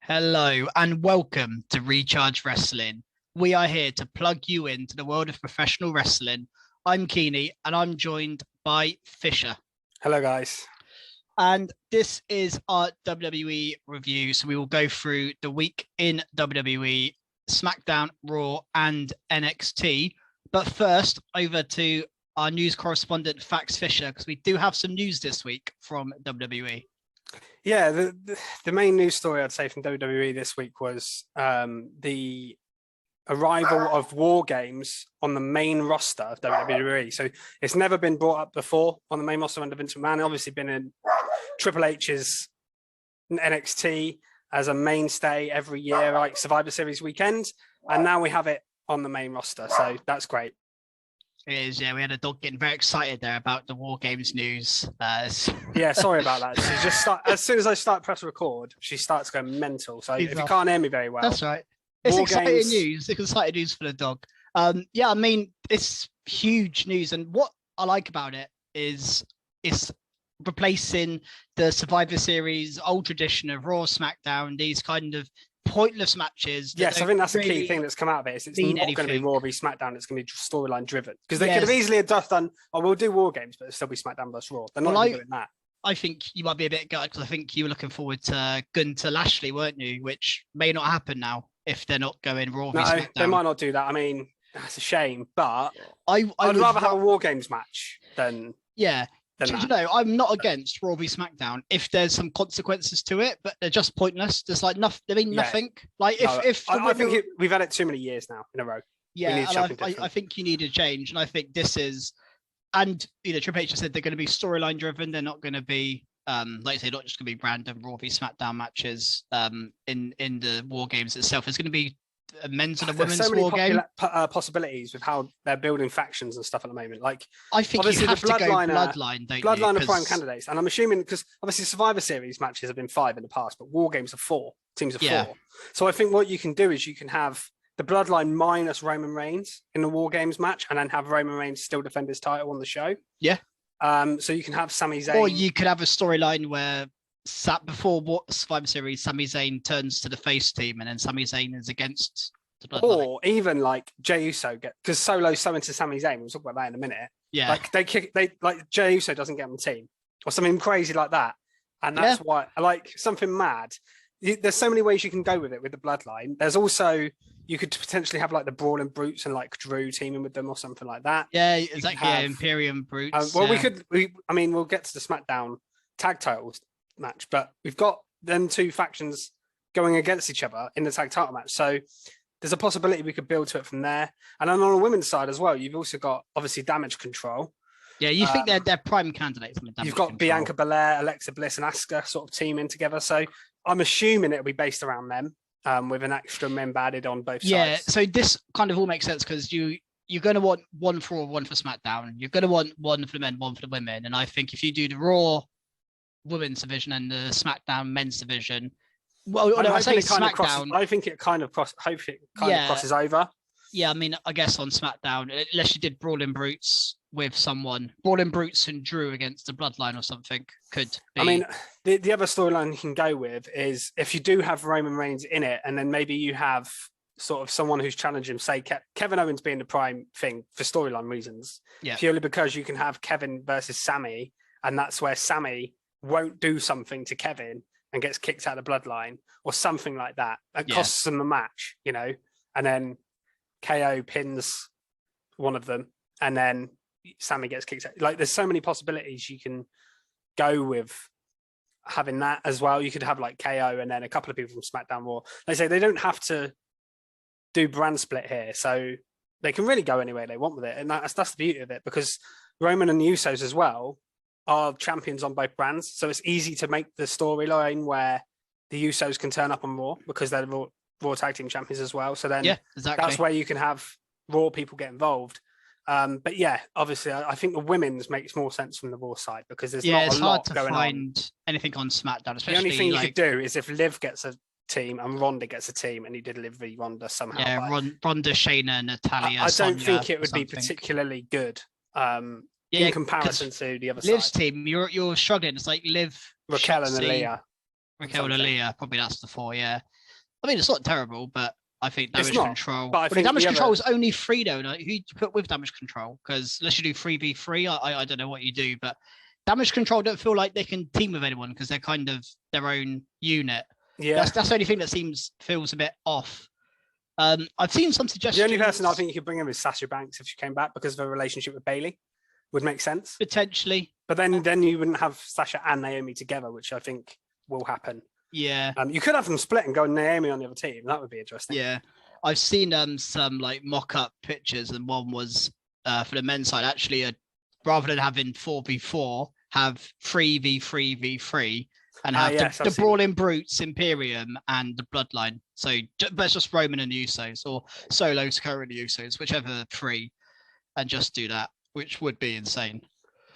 Hello and welcome to Recharge Wrestling. We are here to plug you into the world of professional wrestling. I'm Keeney and I'm joined by Fisher. Hello guys. And this is our WWE review. So we will go through the week in WWE, SmackDown, Raw and NXT. But first, over to our news correspondent, Fax Fisher, because we do have some news this week from WWE. Yeah, the main news story I'd say from WWE this week was the arrival of WarGames on the main roster of WWE. So it's never been brought up before on the main roster under Vince McMahon. Obviously been in Triple H's NXT as a mainstay every year, like Survivor Series weekend. And now we have it on the main roster. So that's great. It is, yeah. We had a dog getting very excited there about the War Games news. Yeah, sorry about that. She just as soon as I start press record, she starts going mental. So if you can't hear me very well, that's right. It's exciting news. It's exciting news for the dog. Yeah, I mean, it's huge news, and what I like about it is it's replacing the Survivor Series old tradition of Raw, SmackDown, these kind of pointless matches. Yes, I think that's the key thing that's come out of it. It's not going to be Raw v SmackDown. It's going to be storyline driven because they could have easily done. Oh, we'll do War Games, but it'll still be SmackDown versus Raw. They're not doing that. I think you might be a bit gutted because I think you were looking forward to Gunter Lashley, weren't you? Which may not happen now if they're not going Raw v SmackDown. They might not do that. I mean, that's a shame, but I'd rather have a War Games match than You know, I'm not against Raw v SmackDown if there's some consequences to it, but they're just pointless. There's like nothing. I mean, nothing. Like I think we've had it too many years now in a row. Yeah, and I think you need a change, and I think this is. And you know, Triple H said they're going to be storyline driven. They're not going to be, like I say, not just going to be random Raw v SmackDown matches. In the War Games itself, it's going to be a men's and a women's War game. Possibilities with how they're building factions and stuff at the moment. Like, I think you have to go Bloodline. Bloodline are prime candidates, and I'm assuming because obviously Survivor Series matches have been 5 in the past, but War Games are 4. Teams of 4. So I think what you can do is you can have the Bloodline minus Roman Reigns in the War Games match, and then have Roman Reigns still defend his title on the show. Yeah. So you can have Sami Zayn, or you could have a storyline where before Survivor Series, Sami Zayn turns to the face team, and then Sami Zayn is against the Bloodline. Or even like Jey Uso because Solo's so into Sami Zayn. We'll talk about that in a minute. Yeah, like Jey Uso doesn't get on the team or something crazy like that, and that's why I like something mad. There's so many ways you can go with it with the Bloodline. There's also you could potentially have like the Brawling Brutes and like Drew teaming with them or something like that. Yeah, exactly. Imperium Brutes. We'll get to the SmackDown tag titles match, but we've got them two factions going against each other in the tag title match, so there's a possibility we could build to it from there. And then on the women's side as well, you've also got obviously Damage Control. Yeah, you think they're prime candidates. You've got Bianca Belair, Alexa Bliss, and Asuka sort of teaming together, so I'm assuming it'll be based around them with an extra member added on both sides. Yeah, so this kind of all makes sense because you're going to want one for Raw, one for SmackDown. You're going to want one for the men, one for the women, and I think if you do the Raw women's division and the SmackDown men's division. Well, I say SmackDown. I think it kind of crosses over. Yeah, I mean, I guess on SmackDown, unless you did Brawling Brutes with someone, Brawling Brutes and Drew against the Bloodline or something could be. I mean, the other storyline you can go with is if you do have Roman Reigns in it, and then maybe you have sort of someone who's challenging him, say Kevin Owens being the prime thing for storyline reasons, purely because you can have Kevin versus Sami, and that's where Sami won't do something to Kevin and gets kicked out of the Bloodline or something like that. It costs them the match, you know, and then KO pins one of them and then Sami gets kicked out. Like there's so many possibilities you can go with having that as well. You could have like KO and then a couple of people from SmackDown Raw. They say they don't have to do brand split here, so they can really go anywhere they want with it. And that's the beauty of it, because Roman and the Usos as well are champions on both brands, so it's easy to make the storyline where the Usos can turn up on Raw because they're Raw Tag Team Champions as well. So then that's where you can have Raw people get involved. But yeah, obviously, I think the women's makes more sense from the Raw side because there's not a lot going on. It's hard to find anything on SmackDown. The only thing you could do is if Liv gets a team and Ronda gets a team, and you did Liv v Ronda somehow. Yeah, Ronda, Shayna, Natalia. I don't think it would be particularly good. In comparison to the other Liv's side. team, you're struggling. It's like Liv, Raquel and Aaliyah. Raquel and Aaliyah, probably that's the 4, yeah. I mean, it's not terrible, but I think damage control. But I think damage control is only 3 though. Who do you put with damage control? Because unless you do 3v3, I don't know what you do, but damage control don't feel like they can team with anyone because they're kind of their own unit. Yeah, that's the only thing that feels a bit off. I've seen some suggestions. The only person I think you could bring in is Sasha Banks if she came back because of her relationship with Bayley. Would make sense potentially, but then you wouldn't have Sasha and Naomi together, which I think will happen. Yeah, you could have them split and go Naomi on the other team. That would be interesting. Yeah, I've seen some like mock-up pictures, and one was for the men's side actually rather than having 4v4, have 3v3v3 and have the Brawling Brutes, Imperium, and the Bloodline. So that's just Roman and the Usos, or Solo, Sikoa, and the Usos, whichever 3, and just do that, which would be insane.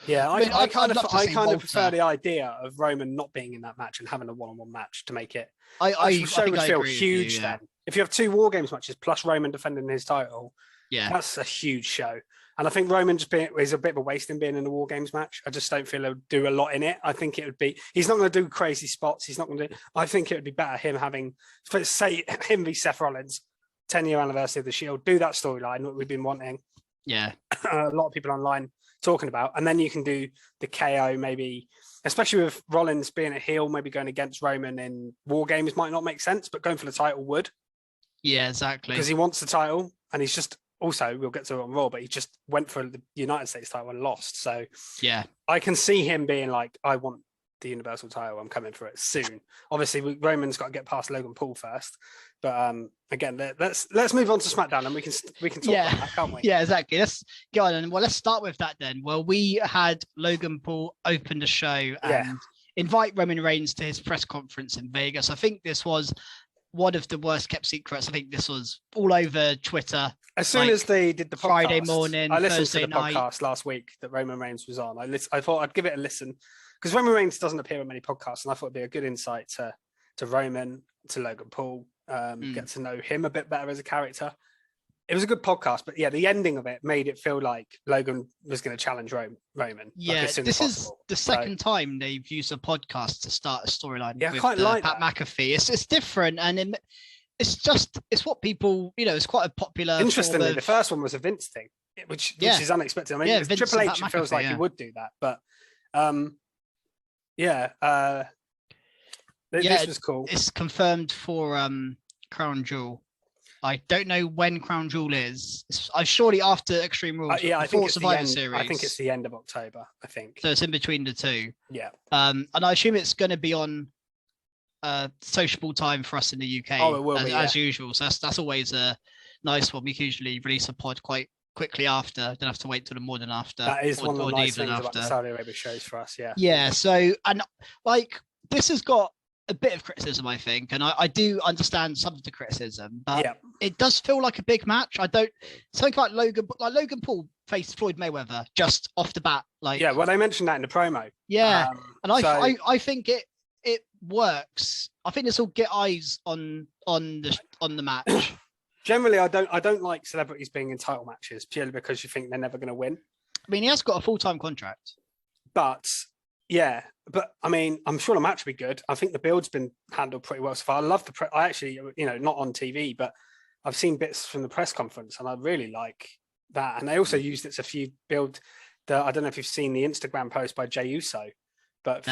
Yeah, I kind of prefer the idea of Roman not being in that match and having a one-on-one match to make it. The show would feel huge then. If you have 2 WarGames matches plus Roman defending his title, that's a huge show. And I think Roman is a bit of a waste in being in a WarGames match. I just don't feel he'll do a lot in it. I think it would be, he's not going to do crazy spots. He's not going to do, I think it would be better him having, say, him v Seth Rollins, 10-year anniversary of the Shield, do that storyline, what we've been wanting. Yeah. A lot of people online talking about, and then you can do the KO maybe, especially with Rollins being a heel, maybe going against Roman in WarGames might not make sense, but going for the title would. Yeah, exactly. Because he wants the title, and he's just, also, we'll get to it on Raw, but he just went for the United States title and lost. So yeah, I can see him being like, I want the Universal title. I'm coming for it soon. Obviously, Roman's got to get past Logan Paul first. But again, let's move on to SmackDown, and we can talk about that, can't we? Yeah, exactly. Let's go on, and let's start with that then. Well, we had Logan Paul open the show and invite Roman Reigns to his press conference in Vegas. I think this was one of the worst kept secrets. I think this was all over Twitter. As soon as they did the podcast, Friday morning, I listened Thursday to the night. podcast last week that Roman Reigns was on. I thought I'd give it a listen because Roman Reigns doesn't appear on many podcasts, and I thought it'd be a good insight to Roman, to Logan Paul, get to know him a bit better as a character. It was a good podcast, but the ending of it made it feel like Logan was going to challenge Roman. Yeah, this is the second time they've used a podcast to start a storyline. Yeah, I quite like Pat McAfee. It's different, and it's what people, it's quite a popular. Interestingly, the first one was a Vince thing, which is unexpected. I mean, Triple H feels like he would do that, but this was cool. It's confirmed for Crown Jewel. I don't know when Crown Jewel is. It's surely after Extreme Rules. I think it's Survivor Series. I think it's the end of October. I think so. It's in between the two. Yeah. And I assume it's going to be on sociable time for us in the UK. Oh, it will be as usual. So that's always a nice one. We can usually release a pod quite quickly after. Don't have to wait till the morning after. That is one of the nice things about the Saudi Arabia shows for us. Yeah. Yeah. So this has got a bit of criticism, I think, and I do understand some of the criticism, but it does feel like a big match. Something like Logan Paul faced Floyd Mayweather just off the bat. Well, they mentioned that in the promo. Yeah, and I think it works. I think this will get eyes on the match. Generally, I don't like celebrities being in title matches purely because you think they're never going to win. I mean, he has got a full-time contract, but. Yeah, but I mean, I'm sure the match will be good. I think the build's been handled pretty well so far. I love I actually, not on TV, but I've seen bits from the press conference, and I really like that. And they also used it to build I don't know if you've seen the Instagram post by Jey Uso, but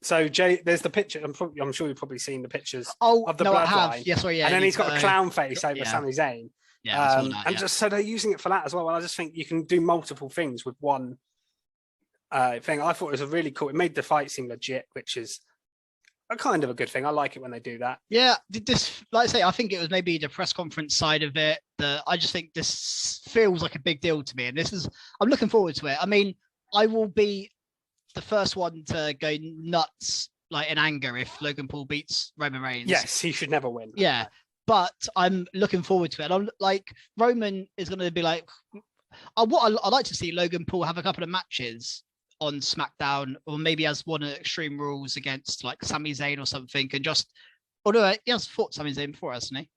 so Jey, there's the picture. I'm sure you've probably seen the pictures of the Bloodline. Yes, yeah. And then he's got a clown face over Sami Zayn. Yeah, just so they're using it for that as well. And I just think you can do multiple things with one. Thing. I thought it was a really cool. It made the fight seem legit, which is a kind of a good thing. I like it when they do that. Yeah, this, like I say, I think it was maybe the press conference side of it. I just think this feels like a big deal to me, and I'm looking forward to it. I mean, I will be the first one to go nuts, in anger, if Logan Paul beats Roman Reigns. Yes, he should never win. Yeah, but I'm looking forward to it. I'm Roman is going to be like, what I'd like to see Logan Paul have a couple of matches on SmackDown, or maybe as one of Extreme Rules against Sami Zayn or something, and although he has fought Sami Zayn before, hasn't he?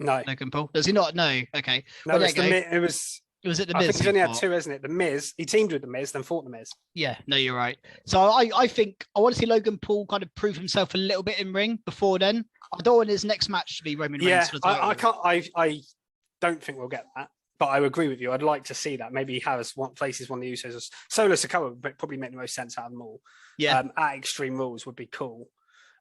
No. Logan Paul, does he not? No. Okay. No, it was Was it the I Miz? think he's only had 2, isn't it? The Miz. He teamed with the Miz, then fought the Miz. Yeah, no, you're right. So I think I want to see Logan Paul kind of prove himself a little bit in ring before then. I don't want his next match to be Roman Reigns. I can't. I don't think we'll get that, but I agree with you. I'd like to see that. Maybe he has places one of the Usos. Solo Sikoa would probably make the most sense out of them all. Yeah, at Extreme Rules would be cool.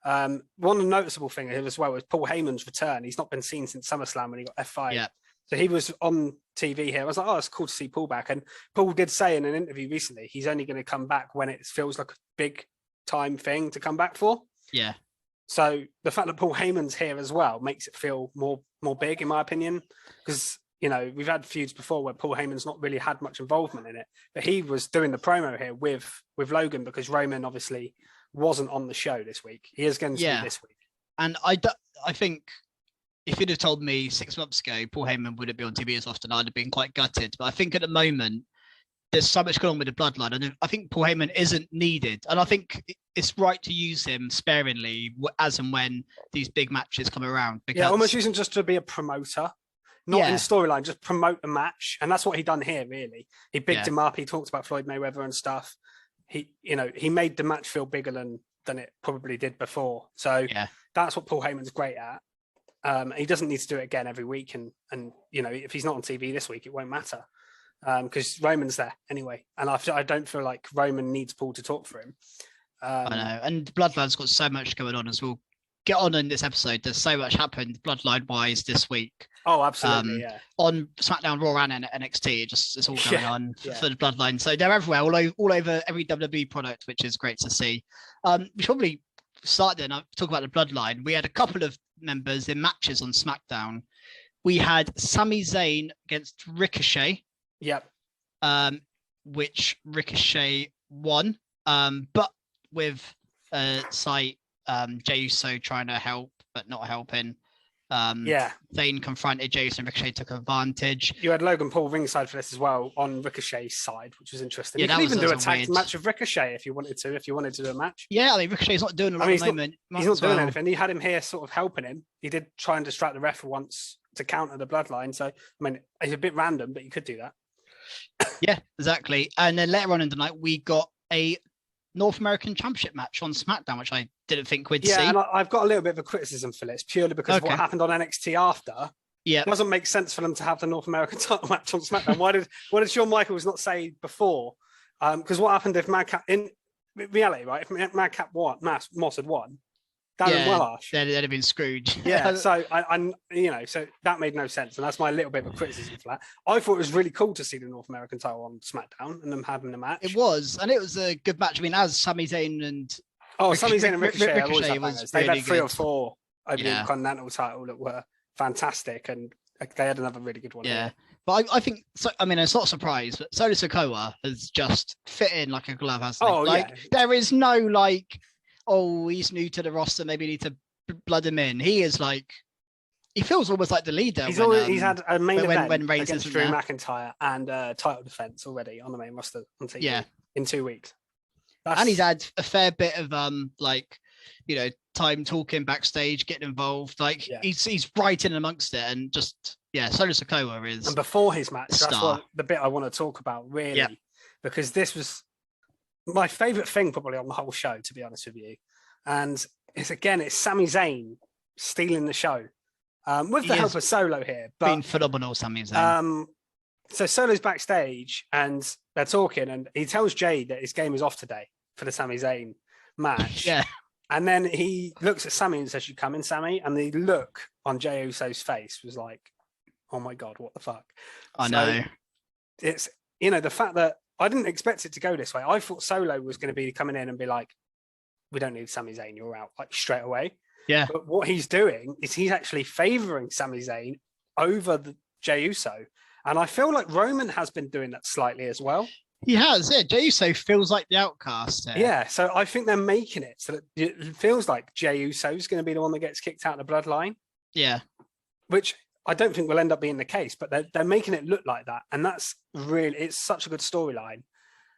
One noticeable thing here as well was Paul Heyman's return. He's not been seen since SummerSlam when he got F5. Yeah. So he was on TV here. I was like, oh, it's cool to see Paul back. And Paul did say in an interview recently, he's only going to come back when it feels like a big time thing to come back for. Yeah. So the fact that Paul Heyman's here as well makes it feel more big, in my opinion. Because, we've had feuds before where Paul Heyman's not really had much involvement in it. But he was doing the promo here with Logan because Roman obviously wasn't on the show this week. He is going to be this week. And I think if you'd have told me 6 months ago Paul Heyman wouldn't be on TV as often, I'd have been quite gutted. But I think at the moment, there's so much going on with the Bloodline. And I think Paul Heyman isn't needed. And I think it's right to use him sparingly as and when these big matches come around. Because, almost use him just to be a promoter. Not in storyline, just promote a match. And that's what he done here, really. He bigged him up. He talked about Floyd Mayweather and stuff. He made the match feel bigger than it probably did before. So that's what Paul Heyman's great at. He doesn't need to do it again every week, and if he's not on TV this week, it won't matter because Roman's there anyway. And I don't feel like Roman needs Paul to talk for him. I know, and Bloodline's got so much going on as we'll get on in this episode. There's so much happened Bloodline-wise this week. Oh, absolutely, on SmackDown, Raw, and NXT, it's all going on for the Bloodline. So they're everywhere, all over every WWE product, which is great to see. We should probably start then. Talk about the Bloodline. We had a couple of members in matches on SmackDown. We had Sami Zayn against Ricochet. Yep. Which Ricochet won. But with Jey Uso trying to help but not helping. Zayn confronted Jey Uso and Ricochet took advantage. You had Logan Paul ringside for this as well on Ricochet's side, which was interesting. You could even do a tag match of Ricochet if you wanted to do a match. Yeah, I mean, Ricochet's not doing a lot at the moment. He's not doing anything. You had him here sort of helping him. He did try and distract the ref once to counter the Bloodline. So, I mean, it's a bit random, but you could do that. Yeah, exactly. And then later on in the night, we got a North American Championship match on SmackDown, which I didn't think we'd see. Yeah, and I've got a little bit of a criticism for this, purely because of what happened on NXT after. Yeah, it doesn't make sense for them to have the North American title match on SmackDown. Why did Shawn Michaels not say before? Because what happened if Madcap in reality, right? If Madcap Moss had won, Darren Wellash, they'd have been screwed. Yeah, so so that made no sense, and that's my little bit of a criticism for that. I thought it was really cool to see the North American title on SmackDown and them having a match. It was, and it was a good match. I mean, as Sami Zayn and Sami Zayn and Ricochet was they really had 3 good. or 4 opening Continental title that were fantastic, and they had another really good one. Yeah. But I think, so, I mean, it's not a surprise, but Solo Sikoa has just fit in like a glove, hasn't he? There is no he's new to the roster, maybe need to blood him in. He is he feels almost like the leader. He's had a main event when Reigns against Drew McIntyre and title defense already on the main roster on TV in 2 weeks. And he's had a fair bit of time talking backstage, getting involved. He's right in amongst it, and just Solo Sikoa is. And before his match, that's what the bit I want to talk about really, because this was my favorite thing probably on the whole show, to be honest with you. And it's Sami Zayn stealing the show with the help of Solo here. But been phenomenal, Sami Zayn. So Solo's backstage and they're talking, and he tells Jay that his game is off today for the Sami Zayn match. Yeah. And then he looks at Sami and says, "You come in, Sami?" And the look on Jey Uso's face was like, "Oh my God, what the fuck?" I know. It's, the fact that I didn't expect it to go this way. I thought Solo was going to be coming in and be like, "We don't need Sami Zayn, you're out," straight away. Yeah. But what he's doing is he's actually favouring Sami Zayn over the Jey Uso. And I feel like Roman has been doing that slightly as well. He has, yeah. Jey Uso feels like the outcast. Yeah, so I think they're making it so that it feels like Jey Uso is going to be the one that gets kicked out of the Bloodline. Yeah. Which I don't think will end up being the case, but they're making it look like that. And that's really, it's such a good storyline.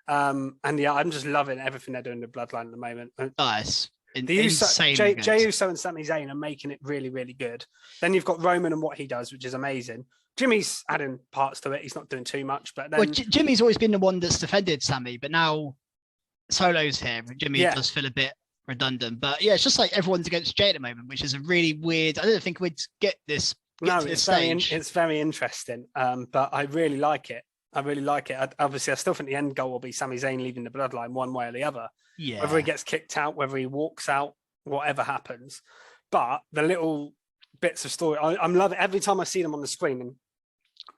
And I'm just loving everything they're doing in the Bloodline at the moment. Nice. insane. Jey Uso and Sami Zayn are making it really, really good. Then you've got Roman and what he does, which is amazing. Jimmy's adding parts to it. He's not doing too much, but then Jimmy's always been the one that's defended Sami, but now Solo's here. Jimmy does feel a bit redundant, but yeah, it's just like everyone's against Jey at the moment, which is a really weird. I don't think we'd get this. It's very interesting, but I really like it. Obviously, I still think the end goal will be Sami Zayn leaving the Bloodline one way or the other. Yeah. Whether he gets kicked out, whether he walks out, whatever happens. But the little bits of story, I'm loving every time I see them on the screen, and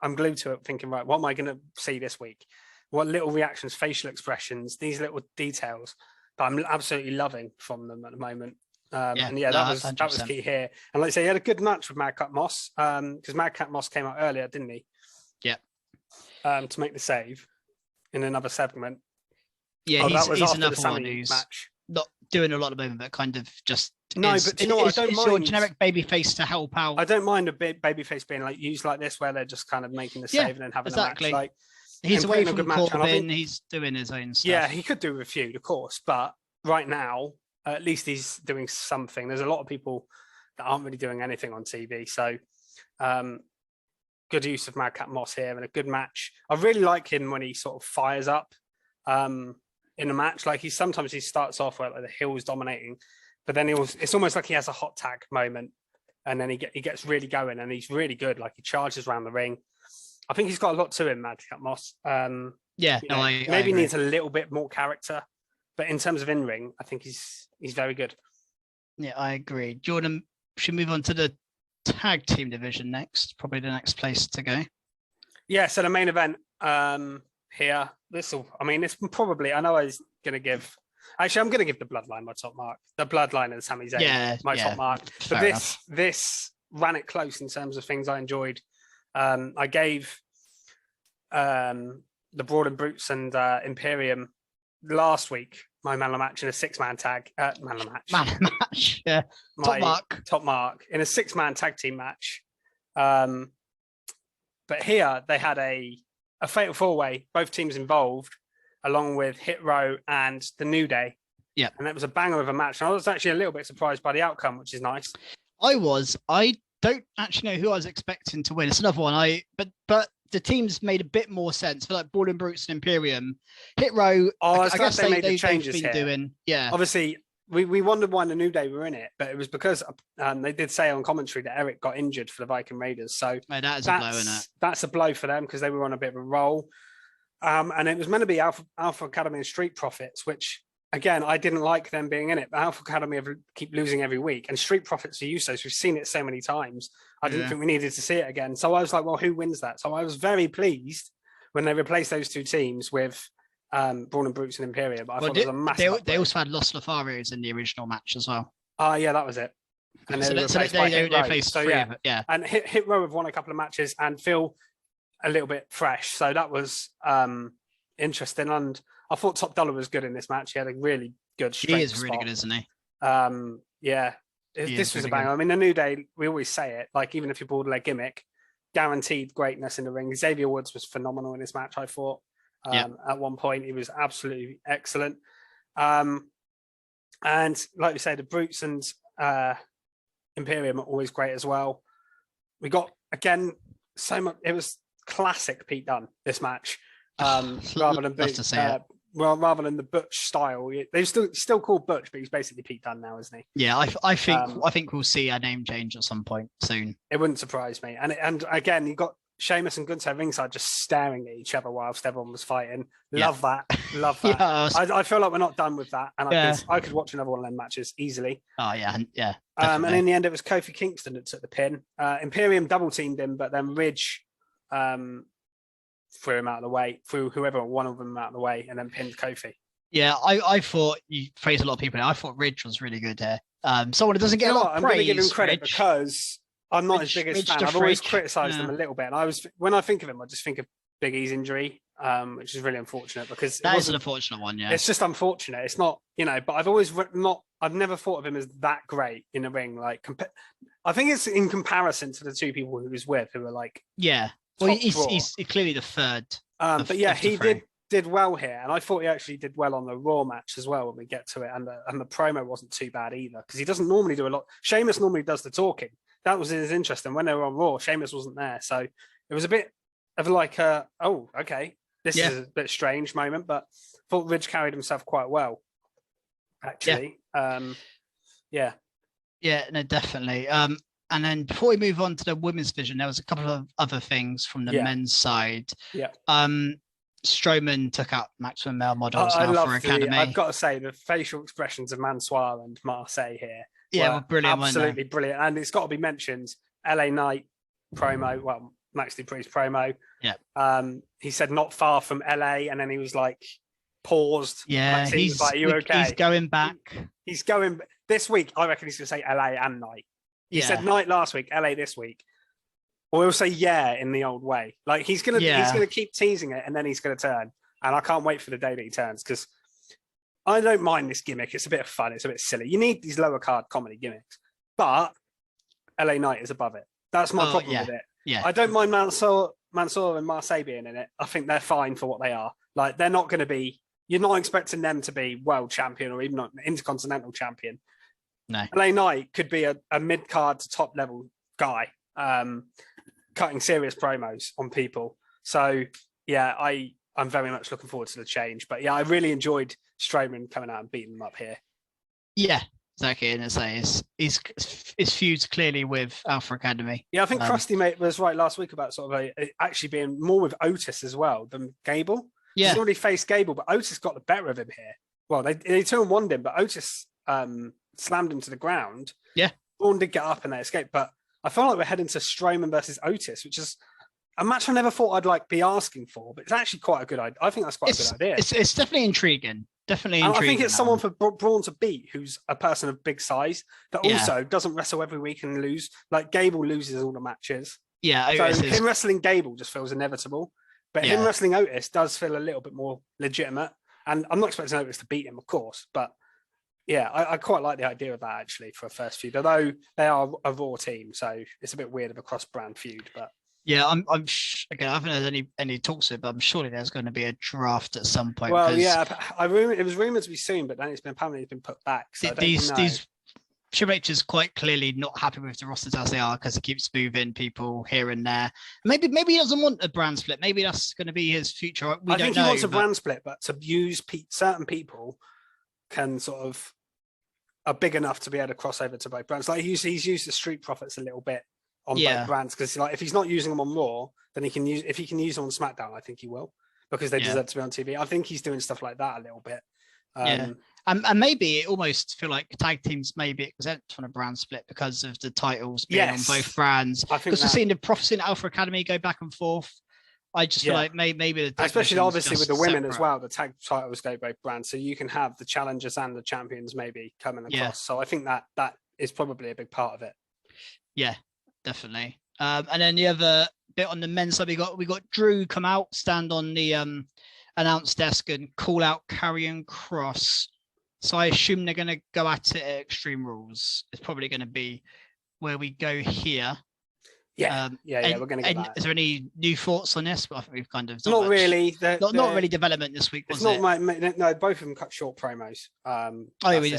I'm glued to it, thinking, right, what am I going to see this week? What little reactions, facial expressions, these little details that I'm absolutely loving from them at the moment. That was key here. And like I say, he had a good match with Madcap Moss because Madcap Moss came out earlier, didn't he? Yeah. To make the save in another segment. Yeah, he's another one who's not doing a lot at the moment, but kind of just but you know what? I don't mind your generic babyface to help out. I don't mind a bit babyface being like used like this, where they're just kind of making the save and then having a match. Like he's away from Corbin, he's doing his own stuff. Yeah, he could do a feud, of course, but right now, at least he's doing something. There's a lot of people that aren't really doing anything on TV, so good use of Madcap Moss here and a good match. I really like him when he sort of fires up in a match. Like he starts off where like the heel's dominating, but then it's almost like he has a hot tag moment, and then he gets really going, and he's really good. Like he charges around the ring. I think he's got a lot to him, Madcap Moss. Maybe needs a little bit more character, but in terms of in ring, I think he's very good. Yeah, I agree. Jordan, should move on to the tag team division next. Probably the next place to go. Yeah, so the main event here. It's probably. I know I was going to give. Actually, I'm going to give the Bloodline my top mark. The Bloodline and Sami Zayn my top mark. But this ran it close in terms of things I enjoyed. I gave the Brawling Brutes and Imperium last week my man of the match in a 6-man tag. Man of the match. Yeah. Top mark in a 6-man tag team match. But here they had a fatal 4-way, both teams involved, along with Hit Row and the New Day. Yeah. And that was a banger of a match. And I was actually a little bit surprised by the outcome, which is nice. I don't actually know who I was expecting to win. It's another one. But the teams made a bit more sense for like Brawling Brutes and Imperium. Hit Row. I guess they made the changes here. Doing. Yeah. Obviously, we wondered why the New Day were in it, but it was because they did say on commentary that Eric got injured for the Viking Raiders. So that's a blow, isn't it? That's a blow for them because they were on a bit of a roll. And it was meant to be Alpha Academy and Street Profits, which again I didn't like them being in it. But Alpha Academy keep losing every week, and Street Profits are Usos. We've seen it so many times. I didn't think we needed to see it again. So I was like, well, who wins that? So I was very pleased when they replaced those two teams with Brawling Brutes and Imperium. But I thought it was a massive. They also had Los Lotharios in the original match as well. Yeah, that was it. And they replaced three of it. Yeah, and Hit Row have won a couple of matches and feel a little bit fresh. So that was interesting. And I thought Top Dollar was good in this match. He had a really good strength. He is really good, isn't he? This was a banger. I mean, the New Day, we always say it, like even if you pulled their gimmick, guaranteed greatness in the ring. Xavier Woods was phenomenal in this match, I thought. At one point, he was absolutely excellent. And like we say, the Brutes and Imperium are always great as well. We got, again, so much. It was classic Pete Dunne, this match. Rather than the Butch style. They're still called Butch, but he's basically Pete Dunne now, isn't he? Yeah, I think we'll see a name change at some point soon. It wouldn't surprise me. And again, you got Sheamus and Gunther ringside just staring at each other whilst everyone was fighting. Love that. I feel like we're not done with that, and I could watch another one of them matches easily. Oh yeah. And in the end, it was Kofi Kingston that took the pin. Imperium double teamed him, but then Ridge threw him out of the way, threw one of them out of the way, and then pinned Kofi. Yeah, I thought you praised a lot of people. I thought Ridge was really good here. Someone who doesn't get a lot of praise. I'm going to give him credit because I'm not his biggest fan. I've always criticised him a little bit, and when I think of him, I just think of Big E's injury, which is really unfortunate because that is an unfortunate one. Yeah, it's just unfortunate. It's not, but I've never thought of him as that great in the ring. Like, I think it's in comparison to the two people who he was with, who were like, well, he's clearly the third. But yeah, he did did well here, and I thought he actually did well on the Raw match as well when we get to it, and the promo wasn't too bad either, because he doesn't normally do a lot. Sheamus normally does the talking. That was interesting. When they were on Raw, Sheamus wasn't there, so it was a bit of like oh, okay, this is a bit strange moment, but I thought Ridge carried himself quite well, actually. Yeah, no, definitely. And then before we move on to the women's division, there was a couple of other things from the men's side. Yeah. Strowman took out Maximum Male Models for Academy. I've got to say, the facial expressions of Mansoir and Marseille here. Yeah, were brilliant. Absolutely brilliant. And it's got to be mentioned, LA Knight promo, well, Max Dupree's promo. Yeah. He said not far from LA, and then he was like paused. Yeah, he's like, are you okay? He's going back. He's going this week. I reckon he's going to say LA and Knight. He said Knight last week, LA this week. Or he'll say in the old way. Like he's gonna keep teasing it, and then he's gonna turn. And I can't wait for the day that he turns, because I don't mind this gimmick. It's a bit of fun. It's a bit silly. You need these lower card comedy gimmicks, but LA Knight is above it. That's my problem with it. Yeah, I don't mind Mansour and Marseille being in it. I think they're fine for what they are. Like they're not going to be. You're not expecting them to be world champion or even not intercontinental champion. No, LA Knight could be a mid card to top level guy. Cutting serious promos on people. So yeah, I'm very much looking forward to the change. But yeah, I really enjoyed Strowman coming out and beating them up here. Yeah, exactly. And his feuds clearly with Alpha Academy. Yeah, I think Krusty Mate was right last week about sort of actually being more with Otis as well than Gable. Yeah, he's already faced Gable, but Otis got the better of him here. Well, they 2-1'd him, but Otis slammed him to the ground. Yeah, Braun did get up and they escaped, but I feel like we're heading to Strowman versus Otis, which is a match I never thought I'd like be asking for, but it's actually quite a good idea. I think that's quite a good idea. It's definitely intriguing. Definitely intriguing. I think it's someone for Braun to beat who's a person of big size that also doesn't wrestle every week and lose. Like Gable loses all the matches. Yeah, so him wrestling Gable just feels inevitable, but him wrestling Otis does feel a little bit more legitimate. And I'm not expecting Otis to beat him, of course, but yeah, I quite like the idea of that actually for a first feud, although they are a Raw team, so it's a bit weird of a cross-brand feud. But yeah, again, I haven't heard any talks of it, but I'm surely there's going to be a draft at some point. Well, yeah, it was rumored to be soon, but then apparently it's been put back. So these Triple H is quite clearly not happy with the rosters as they are, because he keeps moving people here and there. Maybe he doesn't want a brand split. Maybe that's going to be his future. I think he wants a brand split, but to use certain people can sort of are big enough to be able to cross over to both brands. Like he's used the Street Profits a little bit on both brands, because like if he's not using them on Raw, then he can use them on SmackDown. I think he will, because they deserve to be on TV. I think he's doing stuff like that a little bit. And maybe it almost feel like tag teams may be exempt from a brand split because of the titles being on both brands. Because we've seen the Prophecy and Alpha Academy go back and forth. I just feel like maybe especially obviously with the women as well, the tag titles go both brands, so you can have the challengers and the champions maybe coming across. So I think that is probably a big part of it. Yeah, definitely. And then the other bit on the men's side, we got Drew come out, stand on the announce desk and call out Karrion Kross. So I assume they're going to go at it at Extreme Rules. It's probably going to be where we go here. Yeah, we're going to get that. Is there any new thoughts on this? Well, I think we've kind of not really. Not really development this week. Was it? No, both of them cut short promos.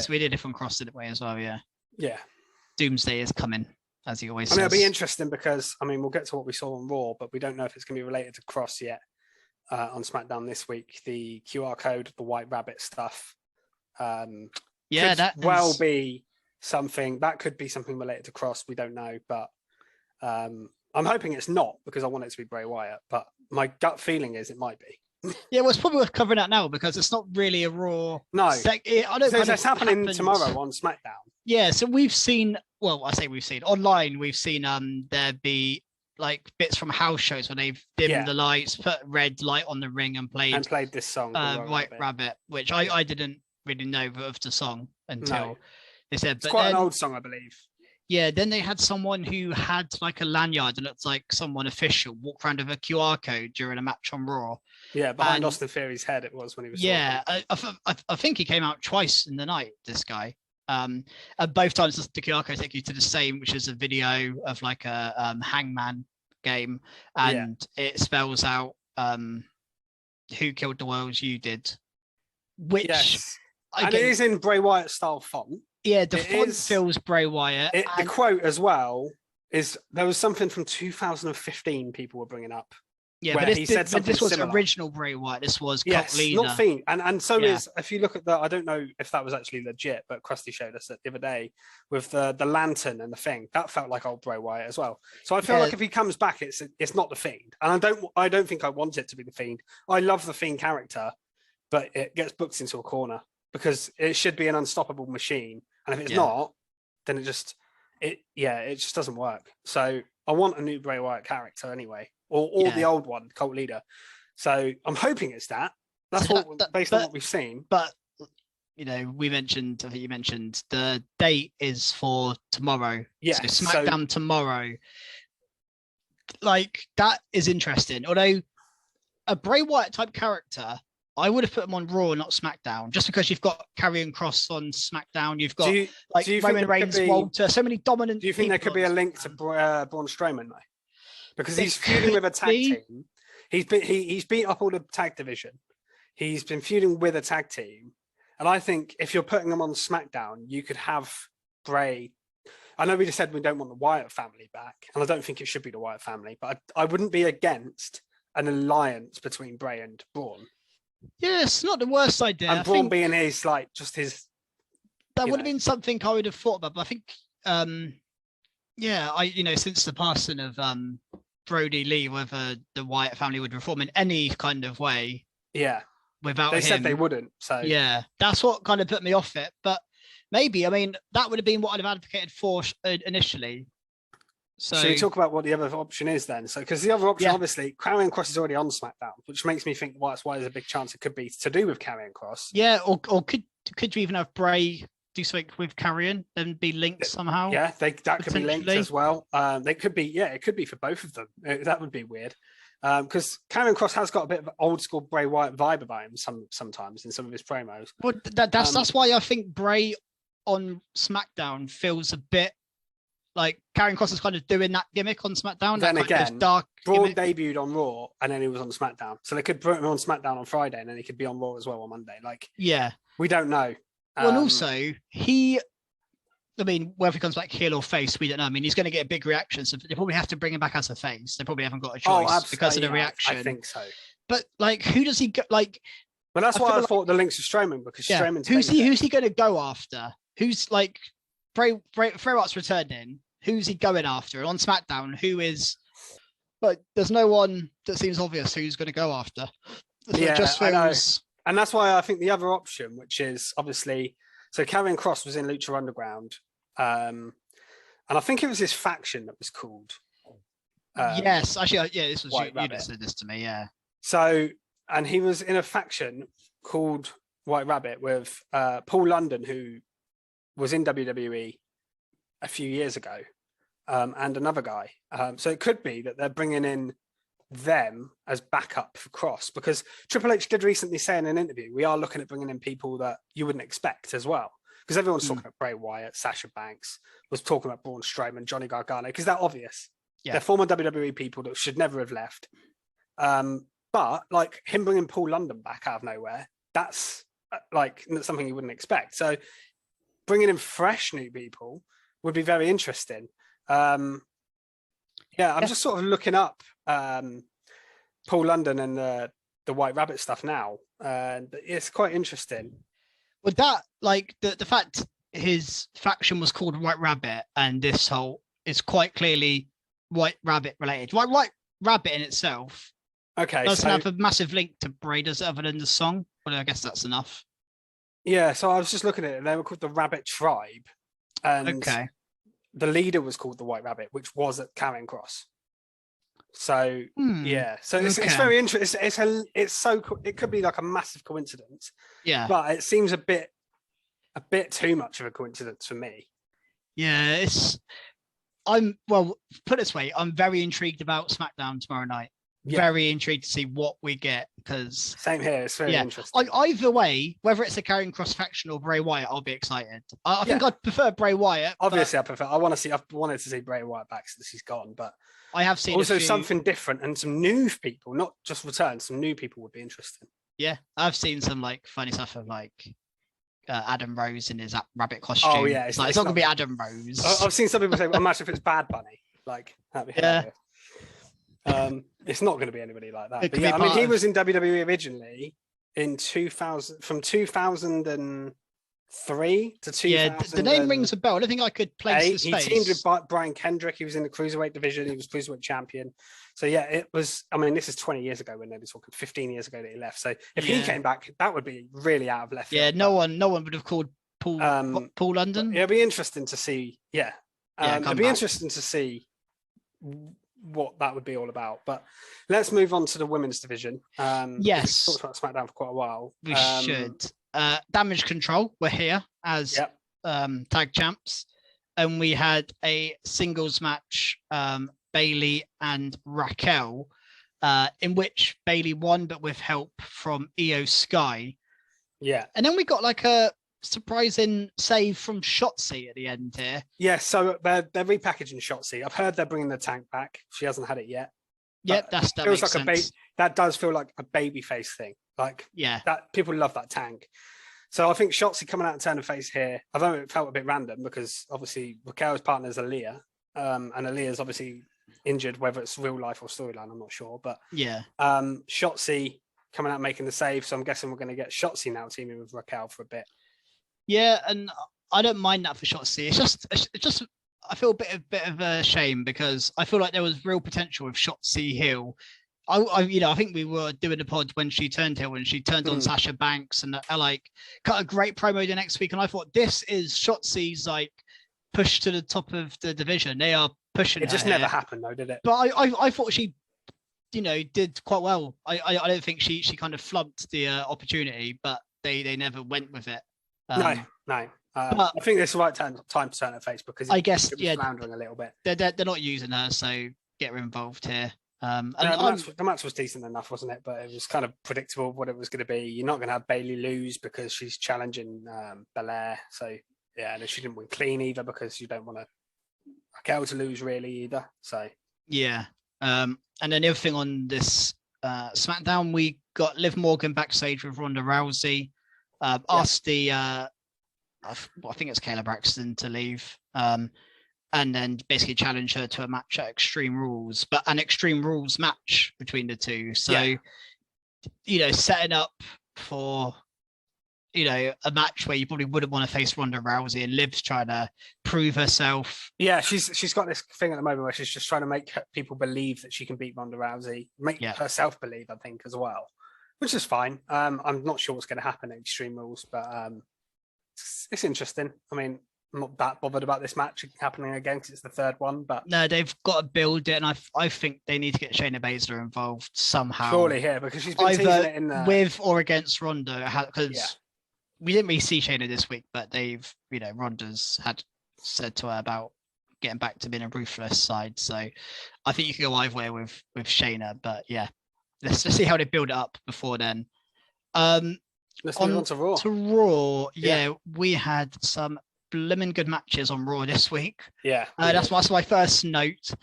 We did it from Cross in a way as well. Yeah. Yeah. Doomsday is coming, as he always says. It'll be interesting because we'll get to what we saw on Raw, but we don't know if it's going to be related to Cross yet. On SmackDown this week, the QR code, the White Rabbit stuff. Be something that could be something related to Cross. We don't know, but. I'm hoping it's not, because I want it to be Bray Wyatt, but my gut feeling is it might be. Yeah, well, it's probably worth covering that now, because it's not really a Raw. No, it's happening tomorrow on SmackDown. Yeah, so we've seen. Well, I say we've seen online. We've seen there be like bits from house shows where they've dimmed the lights, put red light on the ring, and played this song, White Rabbit, which I didn't really know of the song until they said. It's quite an old song, I believe. Yeah, then they had someone who had like a lanyard and looked like someone official walk around with a QR code during a match on Raw. Yeah, behind Austin Theory's head it was when he was. Yeah, I think he came out twice in the night, this guy. Both times the QR code take you to the same, which is a video of like a Hangman game, and it spells out Who Killed the Worlds You Did, which and it is in Bray Wyatt style font. Yeah, the font feels Bray Wyatt. The quote as well is there was something from 2015 people were bringing up. Yeah, but this was similar. Original Bray Wyatt. This was cult leader. Not Fiend. And so is, if you look at I don't know if that was actually legit, but Krusty showed us that the other day with the lantern and the thing. That felt like old Bray Wyatt as well. So I feel like if he comes back, it's not the Fiend. And I don't think I want it to be the Fiend. I love the Fiend character, but it gets booked into a corner because it should be an unstoppable machine. And if it's not, then it just doesn't work. So I want a new Bray Wyatt character anyway. Or the old one, cult leader. So I'm hoping it's that. That's based on what we've seen. But we mentioned. I think you mentioned the date is for tomorrow. Yeah, so SmackDown tomorrow. Like that is interesting. Although a Bray Wyatt type character, I would have put him on Raw, not SmackDown, just because you've got Karrion Kross on SmackDown. You've got Roman Reigns, Walter, so many dominant. Do you think there could be a link to Braun Strowman though? Because he's feuding with a tag team. He's beat up all the tag division. He's been feuding with a tag team. And I think if you're putting him on SmackDown, you could have Bray. I know we just said we don't want the Wyatt family back, and I don't think it should be the Wyatt family, but I wouldn't be against an alliance between Bray and Braun. Yeah, it's not the worst idea. And Braun being his. That would have been something I would have thought about, but I think since the passing of Brody Lee, whether the Wyatt family would reform in any kind of way. Yeah. Without they him. said they wouldn't. So yeah, that's what kind of put me off it. But maybe, that would have been what I'd have advocated for initially. So should we talk about what the other option is then? So because the other option, obviously, Karrion Kross is already on SmackDown, which makes me think that's why there's a big chance it could be to do with Karrion Kross. Yeah, or could you even have Bray do something with Karrion, then be linked somehow? Yeah, that could be linked as well. They could be, it could be for both of them. That would be weird. Because Karrion Kross has got a bit of an old school Bray Wyatt vibe about him sometimes in some of his promos. Well, that's why I think Bray on SmackDown feels a bit like Karrion Kross is kind of doing that gimmick on SmackDown. Then again, dark Braun debuted on Raw and then he was on SmackDown. So they could put him on SmackDown on Friday and then he could be on Raw as well on Monday. We don't know. Well, and also, whether he comes back heel or face, we don't know. He's going to get a big reaction. So they probably have to bring him back as a face. They probably haven't got a choice because of the reaction. I think so. But, who does he go? Well, that's why I thought the links to Strowman, because Strowman's... Who's he going to go after? Who's, Bray Wyatt's returning. Who's he going after? And on SmackDown, who is... there's no one that seems obvious who's going to go after. So it just feels... And that's why I think the other option, which is obviously, so Karrion Kross was in Lucha Underground, and I think it was his faction that was called. Yes, actually, this was you that said this to me, yeah. So, and he was in a faction called White Rabbit with Paul London, who was in WWE a few years ago, and another guy. So it could be that they're bringing in them as backup for Kross, because Triple H did recently say in an interview, we are looking at bringing in people that you wouldn't expect as well, because everyone's talking about Bray Wyatt, Sasha Banks, was talking about Braun Strowman, Johnny Gargano, because they're obvious. They're former WWE people that should never have left. But him bringing Paul London back out of nowhere, that's something you wouldn't expect. So bringing in fresh new people would be very interesting. I'm just sort of looking up Paul London and the White Rabbit stuff now. It's quite interesting. Well, that the fact his faction was called White Rabbit, and this whole is quite clearly White Rabbit related. White Rabbit in itself, doesn't have a massive link to Bray, does it, other than the song? But I guess that's enough. Yeah, so I was just looking at it, and they were called the Rabbit Tribe, and the leader was called the White Rabbit, which was at Karrion Kross. So so it's very interesting. It's so cool. It could be like a massive coincidence. Yeah, but it seems a bit too much of a coincidence for me. Yeah, put it this way, I'm very intrigued about SmackDown tomorrow night. very intrigued to see what we get, because same here. It's very interesting. Either way, whether it's a carrying cross faction or Bray Wyatt, I'll be excited. I think I'd prefer Bray Wyatt. Obviously, I've wanted to see Bray Wyatt back since he's gone, but I have seen also something different and some new people, not just return. Some new people would be interesting. Yeah, I've seen some like funny stuff of like Adam Rose in his rabbit costume. Oh yeah, it's not gonna be Adam Rose. I've seen some people say, well, imagine if it's Bad Bunny. Like that'd be hilarious. It's not going to be anybody like that. But yeah, I mean, he was in WWE originally in 2000, from 2003 to 2000. Yeah, the name rings a bell. I don't think I could place his face. He teamed with Brian Kendrick. He was in the cruiserweight division. He was cruiserweight champion. So yeah, it was. I mean, this is 20 years ago when they were talking. 15 years ago that he left. So if he came back, that would be really out of left field. Yeah, no one would have called Paul London. It'd be interesting to see. Yeah, it'd be interesting to see what that would be all about. But let's move on to the women's division. Yes, we've talked about SmackDown for quite a while. We should. Damage Control were here as tag champs, and we had a singles match, Bayley and Raquel, in which Bayley won, but with help from Io Sky. Yeah, and then we got like a surprising save from Shotzi at the end here. Yeah, so they're repackaging Shotzi. I've heard they're bringing the tank back. She hasn't had it yet. Yeah, that feels like sense. That does feel like a baby face thing. Like that people love that tank. So I think Shotzi coming out and turning face here, although it felt a bit random because obviously Raquel's partner is Ilja, and Ilja's obviously injured, whether it's real life or storyline, I'm not sure. But Shotzi coming out making the save. So I'm guessing we're going to get Shotzi now teaming with Raquel for a bit. Yeah, and I don't mind that for Shotzi. It's just I feel a bit of a shame because I feel like there was real potential with Shotzi heel. I think we were doing the pod when she turned heel, when she turned on Sasha Banks, and I like cut a great promo the next week, and I thought this is Shotzi's like push to the top of the division. They are pushing. It just never happened though, did it? But I thought she, did quite well. I don't think she kind of flubbed the opportunity, but they never went with it. No. I think this is the right time to turn her face because I guess floundering a little bit. They're not using her, so get her involved here. The match was decent enough, wasn't it? But it was kind of predictable what it was going to be. You're not going to have Bayley lose because she's challenging Belair. So yeah, and she didn't win clean either because you don't want Raquel to lose really either. So yeah. And then the other thing on this SmackDown, we got Liv Morgan backstage with Ronda Rousey. Asked the I think it's Kayla Braxton to leave, and then basically challenge her to a match at Extreme Rules, but an Extreme Rules match between the two. So, setting up for a match where you probably wouldn't want to face Ronda Rousey, and Liv's trying to prove herself. Yeah, she's got this thing at the moment where she's just trying to make people believe that she can beat Ronda Rousey, make herself believe, I think, as well. Which is fine. I'm not sure what's going to happen at Extreme Rules, but it's interesting. I mean, I'm not that bothered about this match happening again because it's the third one. But no, they've got to build it, and I think they need to get Shayna Baszler involved somehow. Surely here, because she's been teasing it in with or against Ronda. Because we didn't really see Shayna this week, but they've Ronda's had said to her about getting back to being a ruthless side. So I think you can go either way with Shayna, but yeah. Let's see how they build it up before then. Let's move on to Raw. Yeah, we had some blimmin' good matches on Raw this week. Yeah. That's my first note.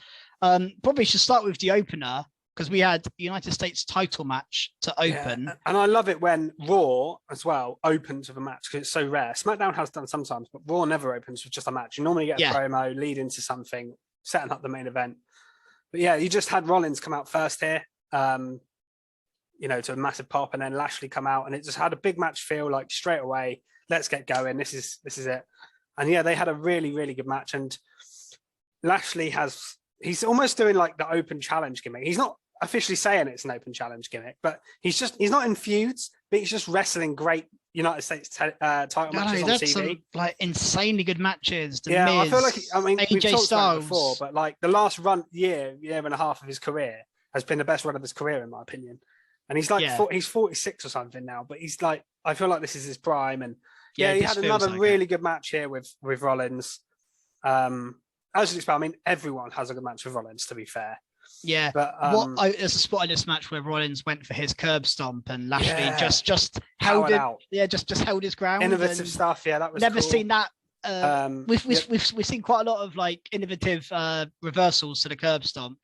Probably should start with the opener because we had United States title match to open. Yeah. And I love it when Raw as well opens with a match because it's so rare. SmackDown has done sometimes, but Raw never opens with just a match. You normally get a promo, lead into something, setting up the main event. But yeah, you just had Rollins come out first here. To a massive pop, and then Lashley come out, and it just had a big match feel like straight away. Let's get going. This is it. And yeah, they had a really, really good match. And Lashley he's almost doing like the open challenge gimmick. He's not officially saying it's an open challenge gimmick, but he's not in feuds, but he's just wrestling great United States title matches on TV. Some, like insanely good matches. Miz, I feel like we've talked about it before, but like the last year and a half of his career has been the best run of his career, in my opinion. And he's like, he's 46 or something now, but he's like, I feel like this is his prime. And he had another really good match here with Rollins. As you expect, everyone has a good match with Rollins, to be fair. Yeah, but there's a spot in this match where Rollins went for his curb stomp and Lashley just held it out. Yeah, just held his ground. Innovative stuff. Yeah, that was never cool. seen that. We've seen quite a lot of like innovative reversals to the curb stomp.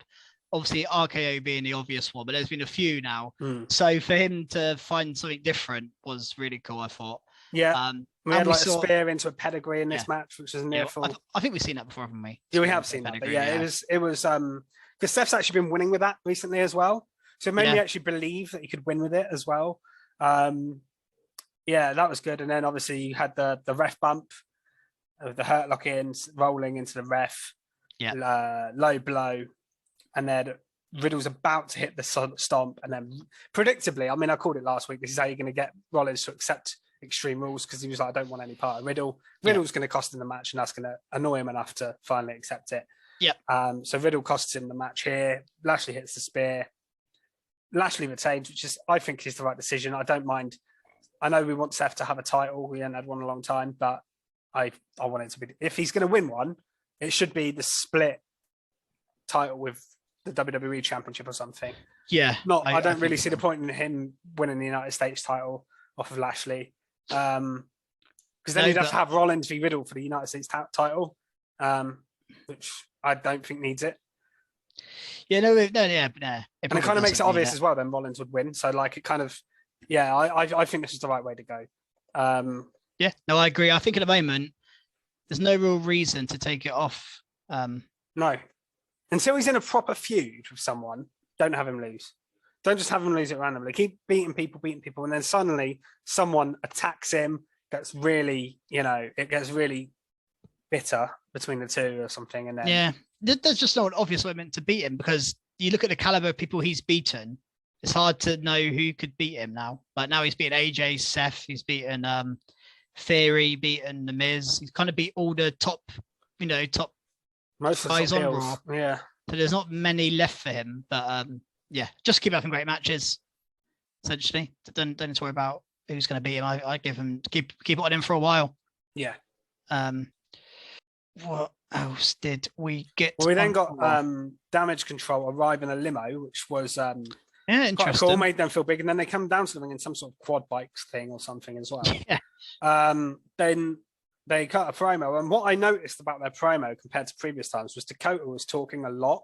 Obviously, RKO being the obvious one, but there's been a few now. So for him to find something different was really cool, I thought. Yeah. We had like a spear into a pedigree in this match, which was near full. I think we've seen that before, haven't we? Yeah, we have seen that. But it was because Steph's actually been winning with that recently as well. So it made me actually believe that he could win with it as well. Yeah, that was good. And then obviously you had the ref bump of the hurt lock in, rolling into the ref. Yeah. Low blow. And then Riddle's about to hit the stomp. And then predictably, I mean, I called it last week. This is how you're going to get Rollins to accept Extreme Rules, because he was like, I don't want any part of Riddle. Riddle's going to cost him the match, and that's going to annoy him enough to finally accept it. Yeah. So Riddle costs him the match here. Lashley hits the spear. Lashley retains, which is, I think, is the right decision. I don't mind. I know we want Seth to have a title. We haven't had one in a long time, but I want it to be, if he's going to win one, it should be the split title with the WWE Championship or something. Yeah. I don't really see the point in him winning the United States title off of Lashley. Because then he'd have to have Rollins v Riddle for the United States title, which I don't think needs it. Yeah, no. And it kind of makes it obvious as well. Then Rollins would win. So like it kind of, I think this is the right way to go. Yeah, no, I agree. I think at the moment there's no real reason to take it off. No, until he's in a proper feud with someone, don't have him lose. Don't just have him lose it randomly. Keep beating people, and then suddenly someone attacks him. Gets really, it gets really bitter between the two or something. And then there's just no obvious way meant to beat him, because you look at the caliber of people he's beaten. It's hard to know who could beat him now. Like now he's beaten AJ, Seth. He's beaten Theory, beaten The Miz. He's kind of beat all the top most guys on Raw. Yeah. So there's not many left for him, but just keep having great matches. Essentially, don't need to worry about who's going to beat him. I give him keep it on him for a while. Yeah. What else did we get? Well, we then got Damage Control arrive in a limo, which was interesting. Quite cool, made them feel big, and then they come down to them in some sort of quad bikes thing or something as well. Yeah. Then they cut a promo, and what I noticed about their promo compared to previous times was Dakota was talking a lot.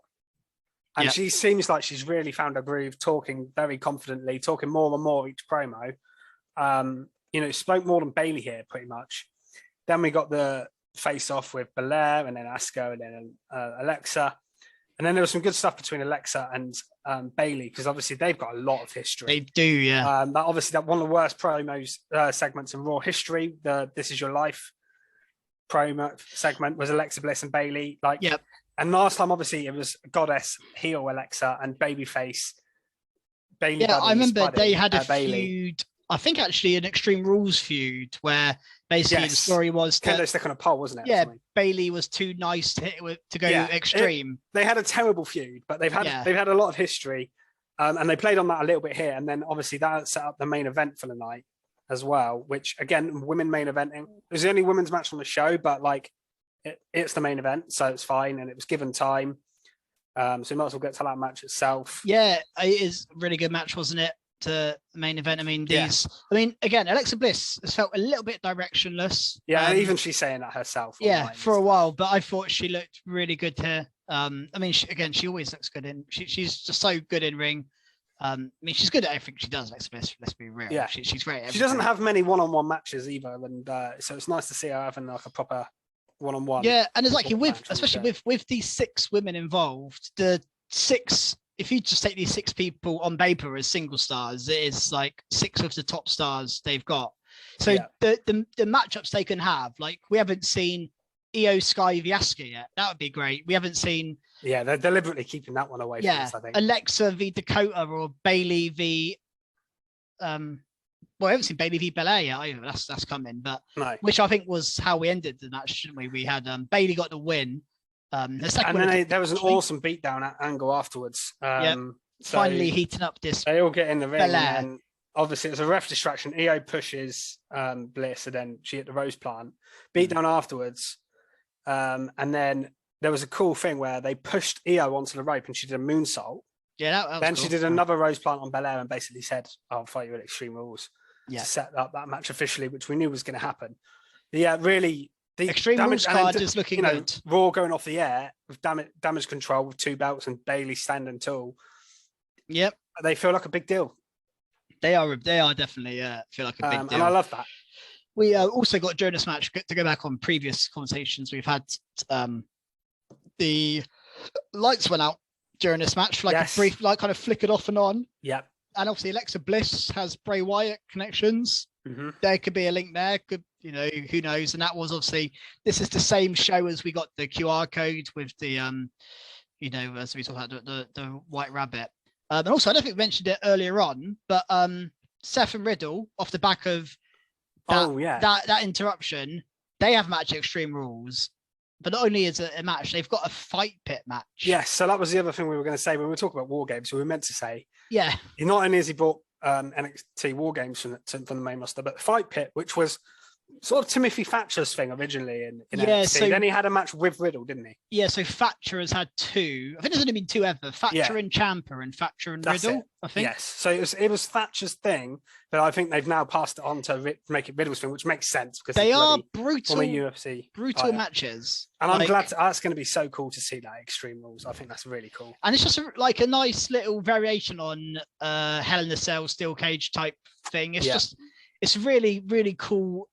And she seems like she's really found a groove, talking very confidently, talking more and more each promo. Spoke more than Bailey here, pretty much. Then we got the face-off with Belair, and then Asuka, and then Alexa. And then there was some good stuff between Alexa and Bailey, because obviously they've got a lot of history. They do, yeah. That one of the worst promos segments in Raw history, the This Is Your Life promo segment, was Alexa Bliss and Bailey. And last time, obviously, it was Goddess, heel Alexa, and Babyface Bailey. Yeah, I remember they had a feud. I think actually an Extreme Rules feud where basically the story was Kendo stick on a pole, wasn't it? Yeah, Bailey was too nice to go extreme. They had a terrible feud, but they've had a lot of history, and they played on that a little bit here. And then obviously that set up the main event for the night as well, which again, women main eventing. It was the only women's match on the show, but like it's the main event, so it's fine, and it was given time. So you might as well get to that match itself. Yeah, it is a really good match, wasn't it? To the main event. I mean, again, Alexa Bliss has felt a little bit directionless. Yeah, even she's saying that herself. Yeah, for a while, but I thought she looked really good here. I mean, she always looks good she's just so good in ring. I mean, she's good at everything she does. Let's be real. Yeah, she's great. She doesn't have many one-on-one matches either, and so it's nice to see her having like a proper one-on-one. Yeah, and it's like especially with these 6 women involved, the 6. If you just take these 6 people on paper as single stars, it is like 6 of the top stars they've got. So the matchups they can have, like we haven't seen Io Sky v Asuka yet. That would be great. We haven't seen. Yeah, they're deliberately keeping that one away from us, I think. Alexa v Dakota or Bailey v. Well, I haven't seen Bailey v Belair yet either. That's coming, but which I think was how we ended the match, shouldn't we? We had Bailey got the win. And then there was an awesome beatdown angle afterwards. Finally heating up this. They all get in the ring, and obviously it's a ref distraction. Io pushes Bliss, and then she hit the rose plant. Beatdown afterwards, and then there was a cool thing where they pushed Io onto the rope and she did a moonsault. Yeah, that was then cool. She did another rose plant on Belair and basically said, "I'll fight you at Extreme Rules." Yeah. To set up that match officially, which we knew was going to happen. Yeah, really. The Extreme Rules card is looking good. Raw going off the air with damage control with 2 belts and Bayley standing tall. Yep. They feel like a big deal. They are definitely feel like a big deal. And I love that. We also got during this match, to go back on previous conversations, we've had the lights went out during this match for like a brief, like kind of flickered off and on. Yep. And obviously Alexa Bliss has Bray Wyatt connections. Mm-hmm. There could be a link there. Could, who knows? And that was obviously, this is the same show as we got the QR code with the, as we talked about the White Rabbit. And also, I don't think we mentioned it earlier on, but Seth and Riddle, off the back of that interruption, they have a match at Extreme Rules. But not only is it a match, they've got a fight pit match. Yes, so that was the other thing we were going to say when we were talking about WarGames. We were meant to say, not only has he brought NXT WarGames from the main roster, but Fight Pit, which was sort of Timothy Thatcher's thing originally in NXT. So then he had a match with Riddle, didn't he? Yeah, so Thatcher has had 2. I think there's only been 2 ever. Thatcher and Ciampa and Thatcher and Riddle, I think. Yes, so it was Thatcher's thing, but I think they've now passed it on to make it Riddle's thing, which makes sense because they are brutal UFC matches. And I'm glad that's going to be so cool to see that Extreme Rules. I think that's really cool. And it's just like a nice little variation on Hell in a Cell steel cage type thing. It's it's really, really cool.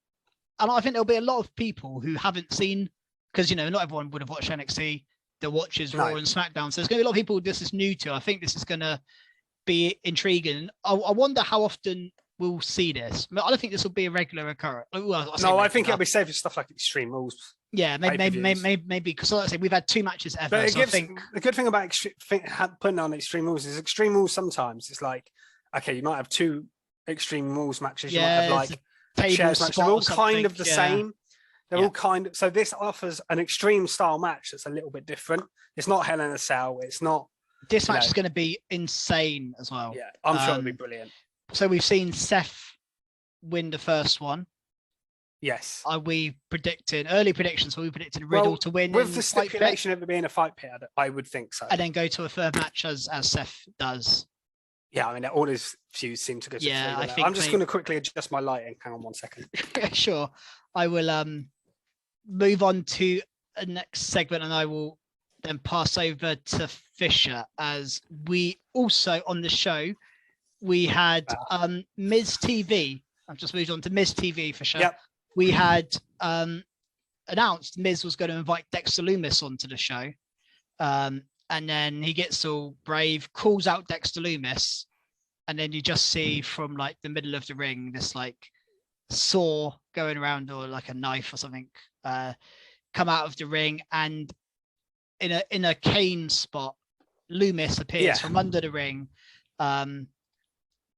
And I think there'll be a lot of people who haven't seen, because, not everyone would have watched NXT that watches Raw and SmackDown. So there's going to be a lot of people this is new to. I think this is going to be intriguing. I wonder how often we'll see this. I don't think this will be a regular occurrence. I think it'll be safe for stuff like Extreme Rules. Yeah, maybe because like I say, we've had 2 matches ever. But the good thing about putting on Extreme Rules is Extreme Rules sometimes it's like, okay, you might have 2 Extreme Rules matches. You might have like shares match. They're all kind of the same. They're all kind of, so this offers an extreme style match that's a little bit different. It's not Hell in a Cell. It's not. This match is going to be insane as well. Yeah, I'm sure it'll be brilliant. So we've seen Seth win the first one. Yes. Are we predicting early predictions? Are we predicting Riddle to win with the stipulation of it being a fight pit? I would think so. And then go to a third match as Seth does. Yeah, I mean, all his views seem to go to I'm just going to quickly adjust my lighting. Hang on 1 second. Sure. I will move on to the next segment and I will then pass over to Fisher, as we also on the show, we had Miz TV. I've just moved on to Miz TV, Fisher. Yep. We had announced Miz was going to invite Dexter Lumis onto the show. And then he gets all brave, calls out Dexter Lumis, and then you just see from like the middle of the ring this like saw going around, or like a knife or something, come out of the ring, and in a cane spot, Lumis appears from under the ring,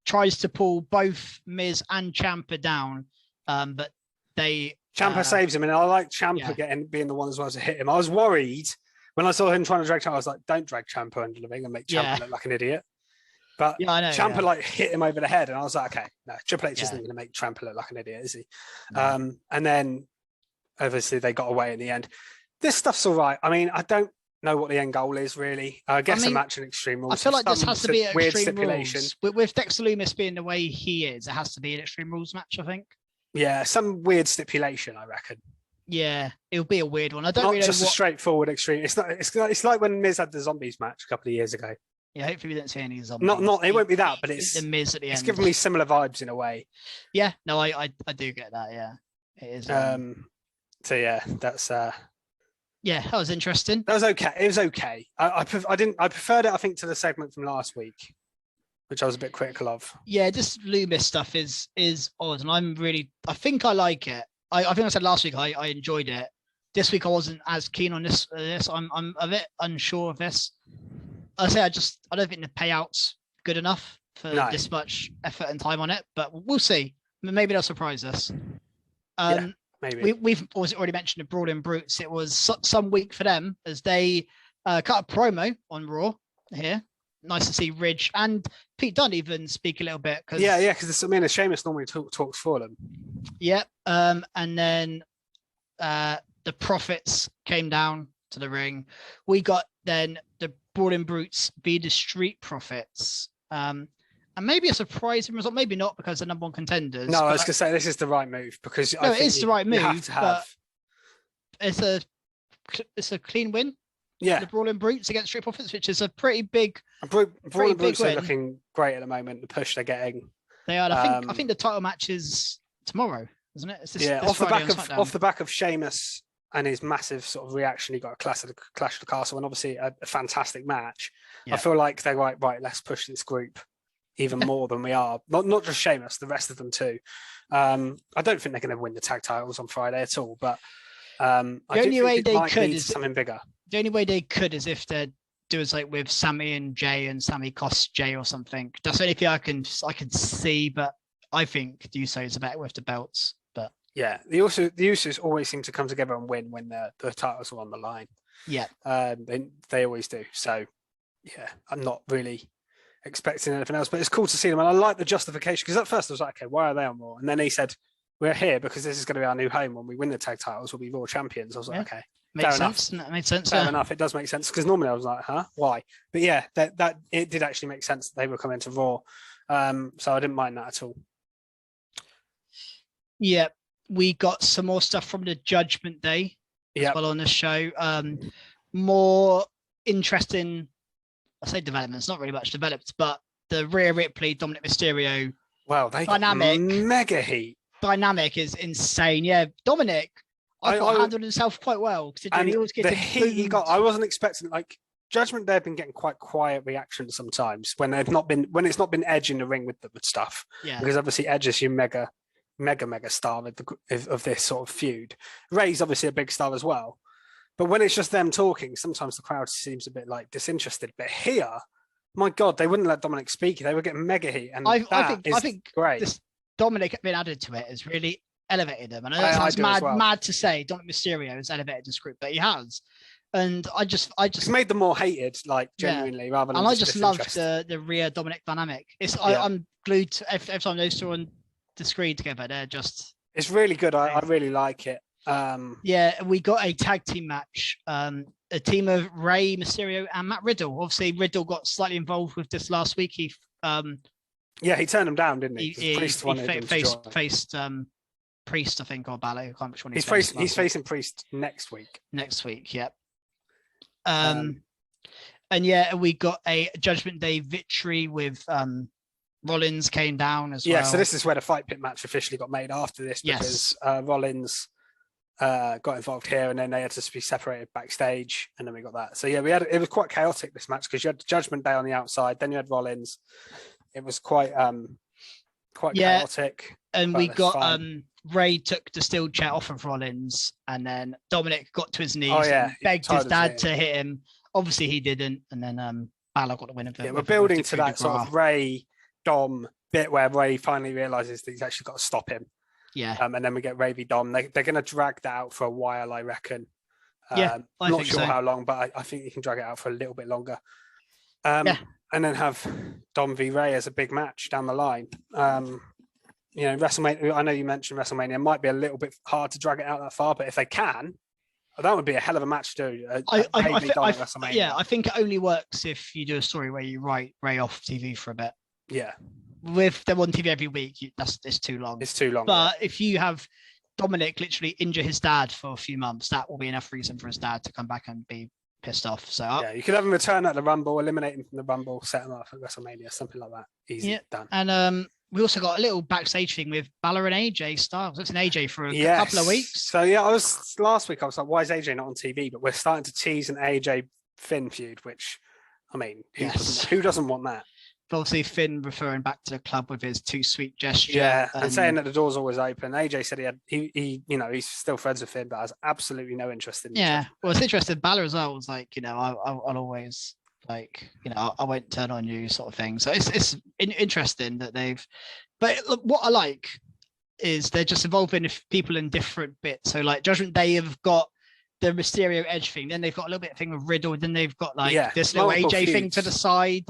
tries to pull both Miz and Ciampa down, but Ciampa saves him, and I like Ciampa being the one as well to hit him. I was worried. When I saw him trying to drag Ciampa, I was like, don't drag Ciampa under the ring and make Ciampa look like an idiot. But I know, Ciampa like hit him over the head, and I was like, okay, no, Triple H isn't going to make Ciampa look like an idiot, is he? No. And then obviously they got away in the end. This stuff's all right. I mean, I don't know what the end goal is really. I guess a match in Extreme Rules. I feel like this has to be an weird stipulation. With Dexter Lumis being the way he is, it has to be an Extreme Rules match, I think. Yeah, some weird stipulation, I reckon. Yeah, it'll be a weird one. I don't not really just know a straightforward Extreme. It's like when Miz had the Zombies match a couple of years ago. Yeah, hopefully we don't see any zombies. Not it won't be that, but it's the Miz at the end. It's giving me similar vibes in a way. Yeah, no, I do get that. Yeah, it is. So yeah, that's. Yeah, that was interesting. That was okay. It was okay. I preferred it, I think, to the segment from last week, which I was a bit critical of. Yeah, this Lumis stuff is odd, and I think I like it. I think I said last week I enjoyed it. This week I wasn't as keen on this. I'm a bit unsure of this. I don't think the payout's good enough for this much effort and time on it, but we'll see. Maybe they'll surprise us. Maybe. We've already mentioned the Brawling Brutes. It was some week for them as they cut a promo on Raw here. Nice to see Ridge and Pete Dunne even speak a little bit. Because Sheamus normally talks for them. Yeah. And then the Profits came down to the ring. We got then the Brawling Brutes v the Street Profits. And maybe a surprising result, maybe not because they're number one contenders. No, I was going to say this is the right move because no, it is the right move. You have to have. It's a clean win. Yeah, the Brawling Brutes against Street Profits, which is a pretty big. Brawling Brutes are looking great at the moment. The push they're getting. They are. I think the title match is tomorrow, isn't it? It's this off the back of Sheamus and his massive sort of reaction. He got a Clash of the Castle and obviously a fantastic match. Yeah. I feel like they're right. Let's push this group even more than we are. Not just Sheamus, the rest of them too. I don't think they're going to win the tag titles on Friday at all, but the only way they could is something bigger. The only way they could is if they do is like with Sammy and Jay, and Sammy costs Jay or something. That's the only thing I can see, but I think the Usos are better with the belts. But yeah, the Usos always seem to come together and win when the titles are on the line. Yeah, they always do. So yeah, I'm not really expecting anything else, but it's cool to see them, and I like the justification because at first I was like, okay, why are they on Raw? And then he said, we're here because this is going to be our new home. When we win the tag titles, we'll be Raw champions. I was like, okay. Makes sense. That made sense. Fair enough. It does make sense because normally I was like, huh, why? But yeah, that it did actually make sense that they were coming to Raw. So I didn't mind that at all. Yeah, we got some more stuff from the Judgment Day as well on the show. More interesting, I say developments, not really much developed, but the Rhea Ripley, Dominic Mysterio. Wow, they dynamic mega heat. Dynamic is insane. Yeah, Dominic. I thought handled himself quite well considering he always gets the heat he got. I wasn't expecting Judgment Day have been getting quite quiet reactions sometimes when it's not been Edge in the ring with them and stuff. Yeah. Because obviously Edge is your mega star of this sort of feud. Ray's obviously a big star as well, but when it's just them talking, sometimes the crowd seems a bit disinterested. But here, my God, they wouldn't let Dominic speak. They were getting mega heat, and I think great. This Dominic being added to it has really elevated him. And I know it sounds mad to say Dominic Mysterio has elevated this group, but he has. And I just it's made them more hated, genuinely, rather than. And I just loved the Rhea Dominic dynamic. I'm glued to every time those two are on the screen together. They're just. It's really good. I really like it. Yeah, we got a tag team match. A team of Rey Mysterio and Matt Riddle. Obviously, Riddle got slightly involved with this last week. He turned him down, didn't he? He faced Priest, I think, or Balor. I can't remember which one he's facing Priest next week. Next week, yep. And yeah, we got a Judgment Day victory with Rollins came down as well. Yeah, so this is where the Fight Pit match officially got made after this because Rollins got involved here, and then they had to be separated backstage, and then we got that. So yeah, it was quite chaotic, this match, because you had Judgment Day on the outside, then you had Rollins. It was quite chaotic. And we got Ray took the steel chair off of Rollins, and then Dominic got to his knees and begged his dad to hit him. Obviously he didn't, and then Balor got the win of it. Yeah, we're building to that sort of Ray Dom bit where Ray finally realizes that he's actually got to stop him. Yeah. And then we get Ray v Dom. They're going to drag that out for a while, I reckon. I'm not sure how long, but I think you can drag it out for a little bit longer. And then have Dom v Ray as a big match down the line. WrestleMania, I know you mentioned WrestleMania might be a little bit hard to drag it out that far, but if they can, that would be a hell of a match to do. I think it only works if you do a story where you write Ray off TV for a bit. Yeah. With them on TV every week, it's too long. It's too long. But if you have Dominic literally injure his dad for a few months, that will be enough reason for his dad to come back and be pissed off. So you could have him return at the Rumble, eliminate him from the Rumble, set him up at WrestleMania, something like that. Easy done. And we also got a little backstage thing with Balor and AJ Styles. It's an AJ for a couple of weeks. So last week I was like, why is AJ not on TV? But we're starting to tease an AJ Finn feud, which who doesn't want that? But obviously Finn referring back to the club with his too sweet gesture. Yeah, and saying that the door's always open. AJ said he's still friends with Finn, but has absolutely no interest in. Yeah, well, it's interesting. Balor as well was like, I'll always I won't turn on you, sort of thing. So it's interesting that they've. But look, what I like is they're just involving people in different bits. So like Judgment Day have got the Mysterio Edge thing, then they've got a little bit of thing with Riddle, then they've got this little AJ thing to the side.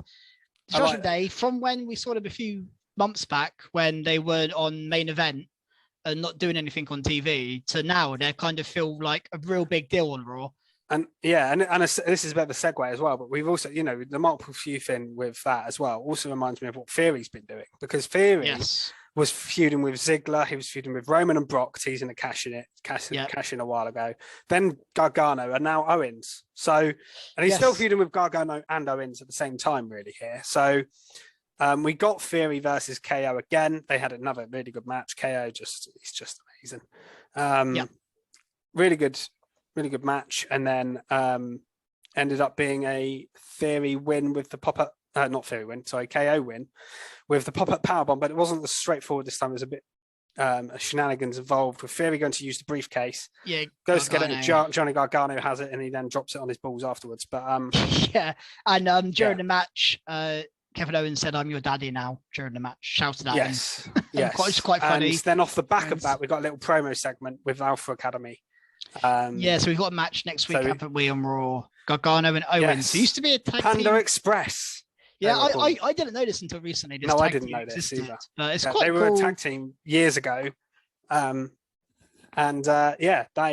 Judgment Day, from when we saw them a few months back when they were on main event and not doing anything on TV, to now they kind of feel like a real big deal on Raw. And this is a bit of a segue as well, but we've also, the multiple feud thing with that as well also reminds me of what Theory's been doing, because Theory was feuding with Ziggler, he was feuding with Roman and Brock, teasing a cash in a while ago, then Gargano, and now Owens. So, and he's still feuding with Gargano and Owens at the same time, really here. So, we got Theory versus KO again. They had another really good match. KO he's just amazing. Really good match, and then ended up being a Theory win with the pop-up, not Theory win, sorry, KO win with the pop-up powerbomb, but it wasn't as straightforward this time. There's a bit shenanigans involved with Theory going to use the briefcase. Yeah, goes Gargano. To get it, Johnny Gargano has it, and he then drops it on his balls afterwards. But and during the match, Kevin Owens said, "I'm your daddy now," during the match, shouted at him. Yes. It's quite funny. And then off the back of that, we got a little promo segment with Alpha Academy. So we've got a match next week, haven't we, on Raw? Gargano and Owens. Who used to be a tag Panda team. Express. Yeah, I didn't know this until recently. No, I didn't know this either. It's quite cool. They were a tag team years ago. They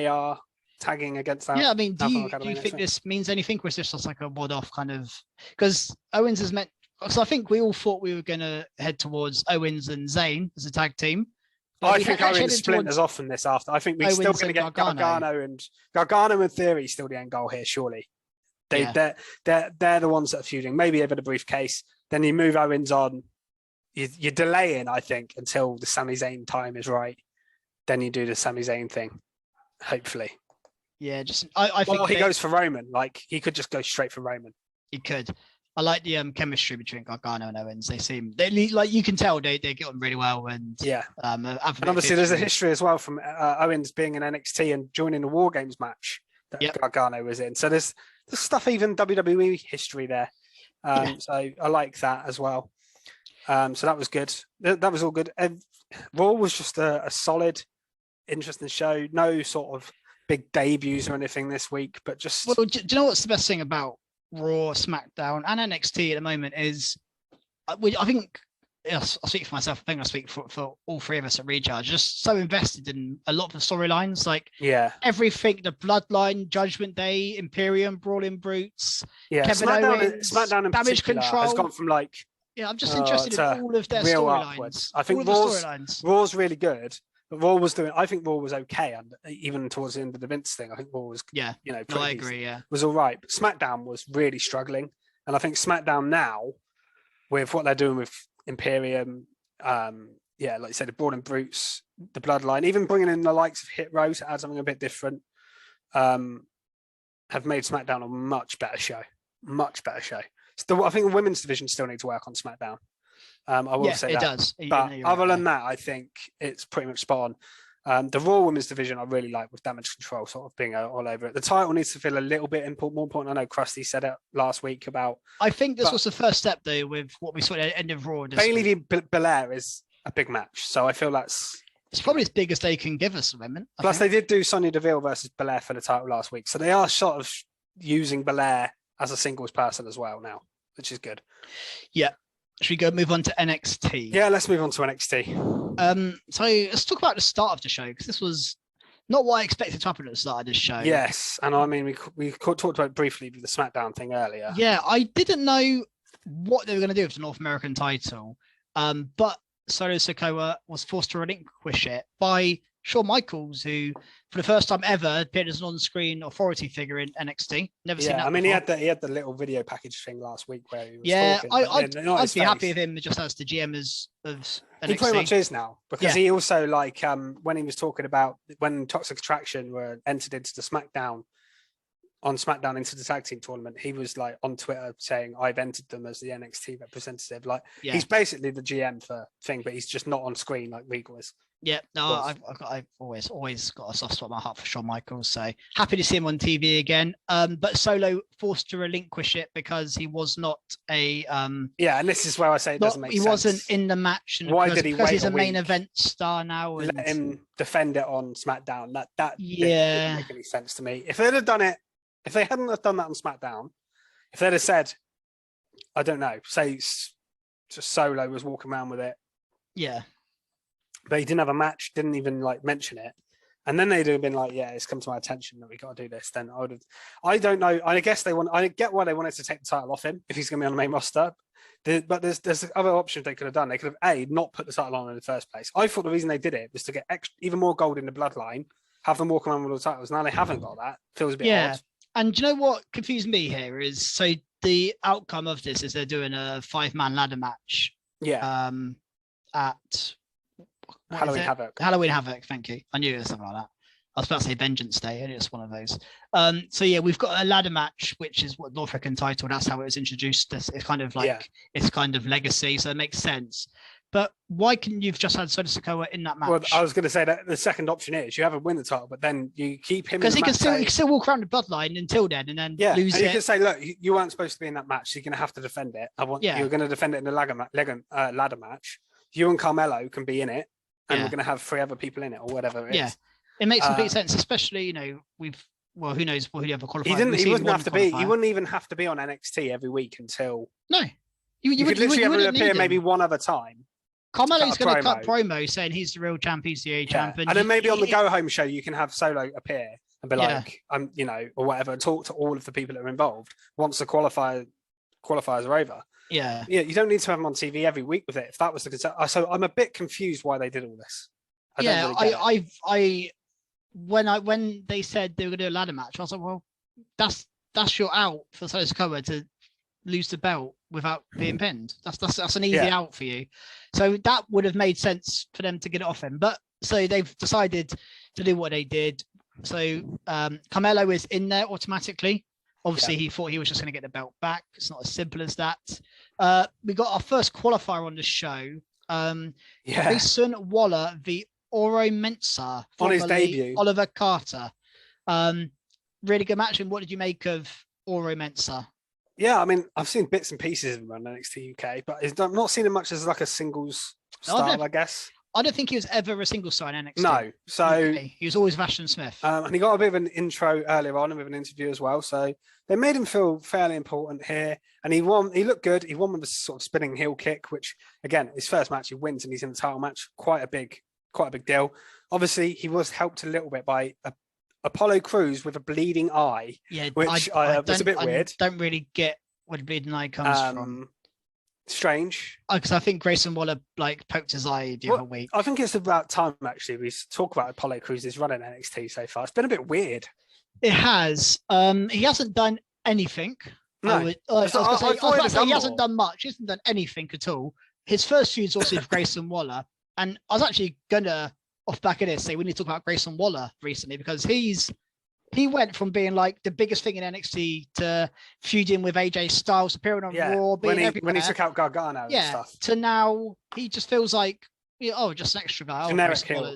are tagging against that. Yeah, I mean, do you think this means anything, or is this just like a one-off kind of? Because Owens is meant. So I think we all thought we were going to head towards Owens and Zayn as a tag team. I think Owens splinters off from this after. I think we're still going to get Gargano and Theory still the end goal here, surely. They're the ones that are feuding, maybe over the briefcase. Then you move Owens on. You're delaying, I think, until the Sami Zayn time is right. Then you do the Sami Zayn thing, hopefully. Yeah, I think he goes for Roman. Like, he could just go straight for Roman. He could. I like the chemistry between Gargano and Owens. They like, you can tell they get on really well, and and obviously there's a history as well from Owens being in NXT and joining the WarGames match that Gargano was in. So there's stuff, even WWE history there. So I like that as well. So that was good. That was all good. Raw was just a solid, interesting show. No sort of big debuts or anything this week, but just. Well, do you know what's the best thing about Raw, SmackDown, and NXT at the moment is, I think, I'll speak for myself. I think I speak for all three of us at Recharge. Just so invested in a lot of the storylines, like everything, the Bloodline, Judgment Day, Imperium, Brawling Brutes, Kevin Owens, SmackDown in Damage Control has gone from like. Yeah, I'm just interested in all of their storylines. I think Raw's really good. But I think Raw was okay, and even towards the end of the Vince thing, I think Raw was, I agree, was all right. But SmackDown was really struggling, and I think SmackDown now, with what they're doing with Imperium, like you said, the Brawling Brutes, the Bloodline, even bringing in the likes of Hit Row to add something a bit different, have made SmackDown a much better show. Much better show. Still, I think the women's division still needs to work on SmackDown. I will say that. It does. But other than that, I think it's pretty much spot on. The Raw Women's division I really like, with Damage Control sort of being all over it. The title needs to feel a little bit more important. I know Krusty said it last week about. I think this was the first step, though, with what we saw at the end of Raw. Bayley v. Belair is a big match, so I feel it's probably as big as they can give us at the moment. Plus, they did do Sonya Deville versus Belair for the title last week, so they are sort of using Belair as a singles person as well now, which is good. Yeah. Should we go move on to NXT? Yeah, let's move on to NXT. So let's talk about the start of the show, because this was not what I expected to happen at the start of this show. Yes, and I mean, we talked about it briefly with the SmackDown thing earlier. Yeah, I didn't know what they were going to do with the North American title, but Solo Sikoa was forced to relinquish it by Shawn Michaels, who, for the first time ever, appeared as an on-screen authority figure in NXT. Never seen that. I mean, before. he had the little video package thing last week where he was talking. I'd be happy with him just as the GM of NXT. He pretty much is now, because he also, like, when he was talking about when Toxic Attraction were entered into the SmackDown into the tag team tournament, he was like on Twitter saying, "I've entered them as the NXT representative." Like, he's basically the GM for thing, but he's just not on screen like Regal is. Yeah, no, I've always got a soft spot in my heart for Shawn Michaels, so happy to see him on TV again. But Solo forced to relinquish it because he was not a and this is where I say it doesn't make sense. He wasn't in the match, and why did he wait? Because he's a main event star now. And let him defend it on SmackDown. That didn't make any sense to me. If they'd have done it, if they hadn't have done that on SmackDown, if they'd have said, I don't know, say just Solo was walking around with it. Yeah. But he didn't have a match, didn't even like mention it. and then they'd have been like, yeah, it's come to my attention that we got to do this, then I don't know. I guess I get why they wanted to take the title off him if he's going to be on the main roster. But there's other options they could have done. They could have not put the title on in the first place. I thought the reason they did it was to get even more gold in the bloodline, have them walk around with all the titles. Now they haven't got that. Feels a bit odd. And do you know what confused me here is, so the outcome of this is they're doing a 5-man ladder match. Yeah. At Halloween Havoc. Halloween Havoc, thank you. I knew it was something like that. I was about to say Vengeance Day, and it's one of those. So yeah, we've got a ladder match, which is what North American title. That's how it was introduced. It's kind of like it's kind of legacy, so it makes sense. But why couldn't you've just had Solo Sikoa in that match? Well, I was going to say that the second option is you have him win the title, but then you keep him because he can still walk around the bloodline until then, and then lose and it. You can say, look, you weren't supposed to be in that match. So you're going to have to defend it. You're going to defend it in the ladder match. You and Carmelo can be in it, and we're going to have 3 other people in it, or whatever it is. It makes complete sense, especially who knows who ever qualified. He wouldn't have to be. He wouldn't even have to be on NXT every week until. No, you could literally have him appear maybe one other time. Carmelo's going to cut promo saying he's the real champ, he's the champ, and then maybe on the go home show you can have Solo appear and be like, or whatever, and talk to all of the people that are involved once the qualifiers are over. Yeah, you don't need to have him on TV every week with it. If that was the concern, so I'm a bit confused why they did all this. When they said they were going to do a ladder match, I was like, well, that's your out for Solo Sikoa to lose the belt without being pinned. That's an easy out for you. So that would have made sense for them to get it off him. But so they've decided to do what they did. So Carmelo is in there automatically. Obviously, he thought he was just going to get the belt back. It's not as simple as that. We got our first qualifier on the show. Grayson Waller v. Oro Mensah on his debut. Oliver Carter. Really good match. And what did you make of Oro Mensah? Yeah, I mean, I've seen bits and pieces of him on NXT UK, but I've not seen him much as like a singles star, I guess. I don't think he was ever a single star in NXT. No, so he was always Vashon Smith. And he got a bit of an intro earlier on and with an interview as well. So they made him feel fairly important here, and he won. He looked good. He won with a sort of spinning heel kick, which again, his first match he wins, and he's in the title match. Quite a big deal. Obviously, he was helped a little bit by Apollo Crews with a bleeding eye, which was a bit weird. I don't really get where the bleeding eye comes from. Strange. Because I think Grayson Waller poked his eye the other week. I think it's about time actually we talk about Apollo Crews' run in NXT so far. It's been a bit weird. It has. He hasn't done anything. No. He hasn't done much. He hasn't done anything at all. His first feud's also with Grayson Waller. And I was actually gonna off back of this say we need to talk about Grayson Waller recently because he went from being like the biggest thing in NXT to feuding with AJ Styles, appearing on Raw, being everywhere. When he took out Gargano and stuff. To now he just feels like just an extra guy. Generic heel.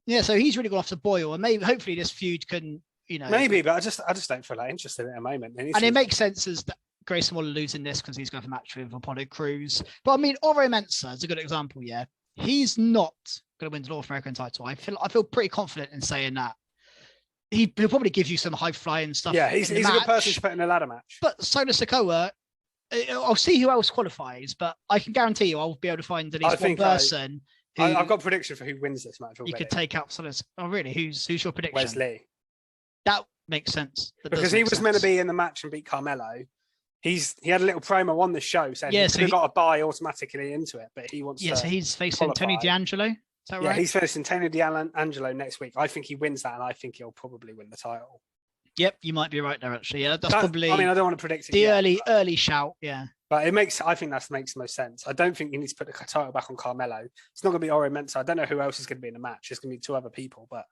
Yeah. So he's really gone off the boil, and maybe hopefully this feud can maybe, but I just don't feel that interested in it at the moment. And it makes sense as that Grayson Waller losing this because he's going to have a match with Apollo Crews. But I mean, Oro Mensah is a good example. Yeah, he's not going to win the North American title. I feel pretty confident in saying that. He'll probably give you some high flying stuff. Yeah, he's a good person to put in a ladder match. But Solo Sikoa, I'll see who else qualifies, but I can guarantee you I'll be able to find at least one person. I've got a prediction for who wins this match already. You could take out Solo. Oh, really? Who's your prediction? Wesley. That makes sense. Because he was meant to be in the match and beat Carmelo. He had a little promo on the show saying he got a buy automatically into it, but he wants to. So he's facing Tony D'Angelo. Is that right? Yeah, he's facing Tony D'Angelo next week. I think he wins that, and I think he'll probably win the title. Yep, you might be right there. Actually, yeah, that's probably. I mean, I don't want to predict it. The early shout, yeah. But I think that makes the most sense. I don't think you need to put the title back on Carmelo. It's not going to be Oro Mensah. I don't know who else is going to be in the match. It's going to be 2 other people, but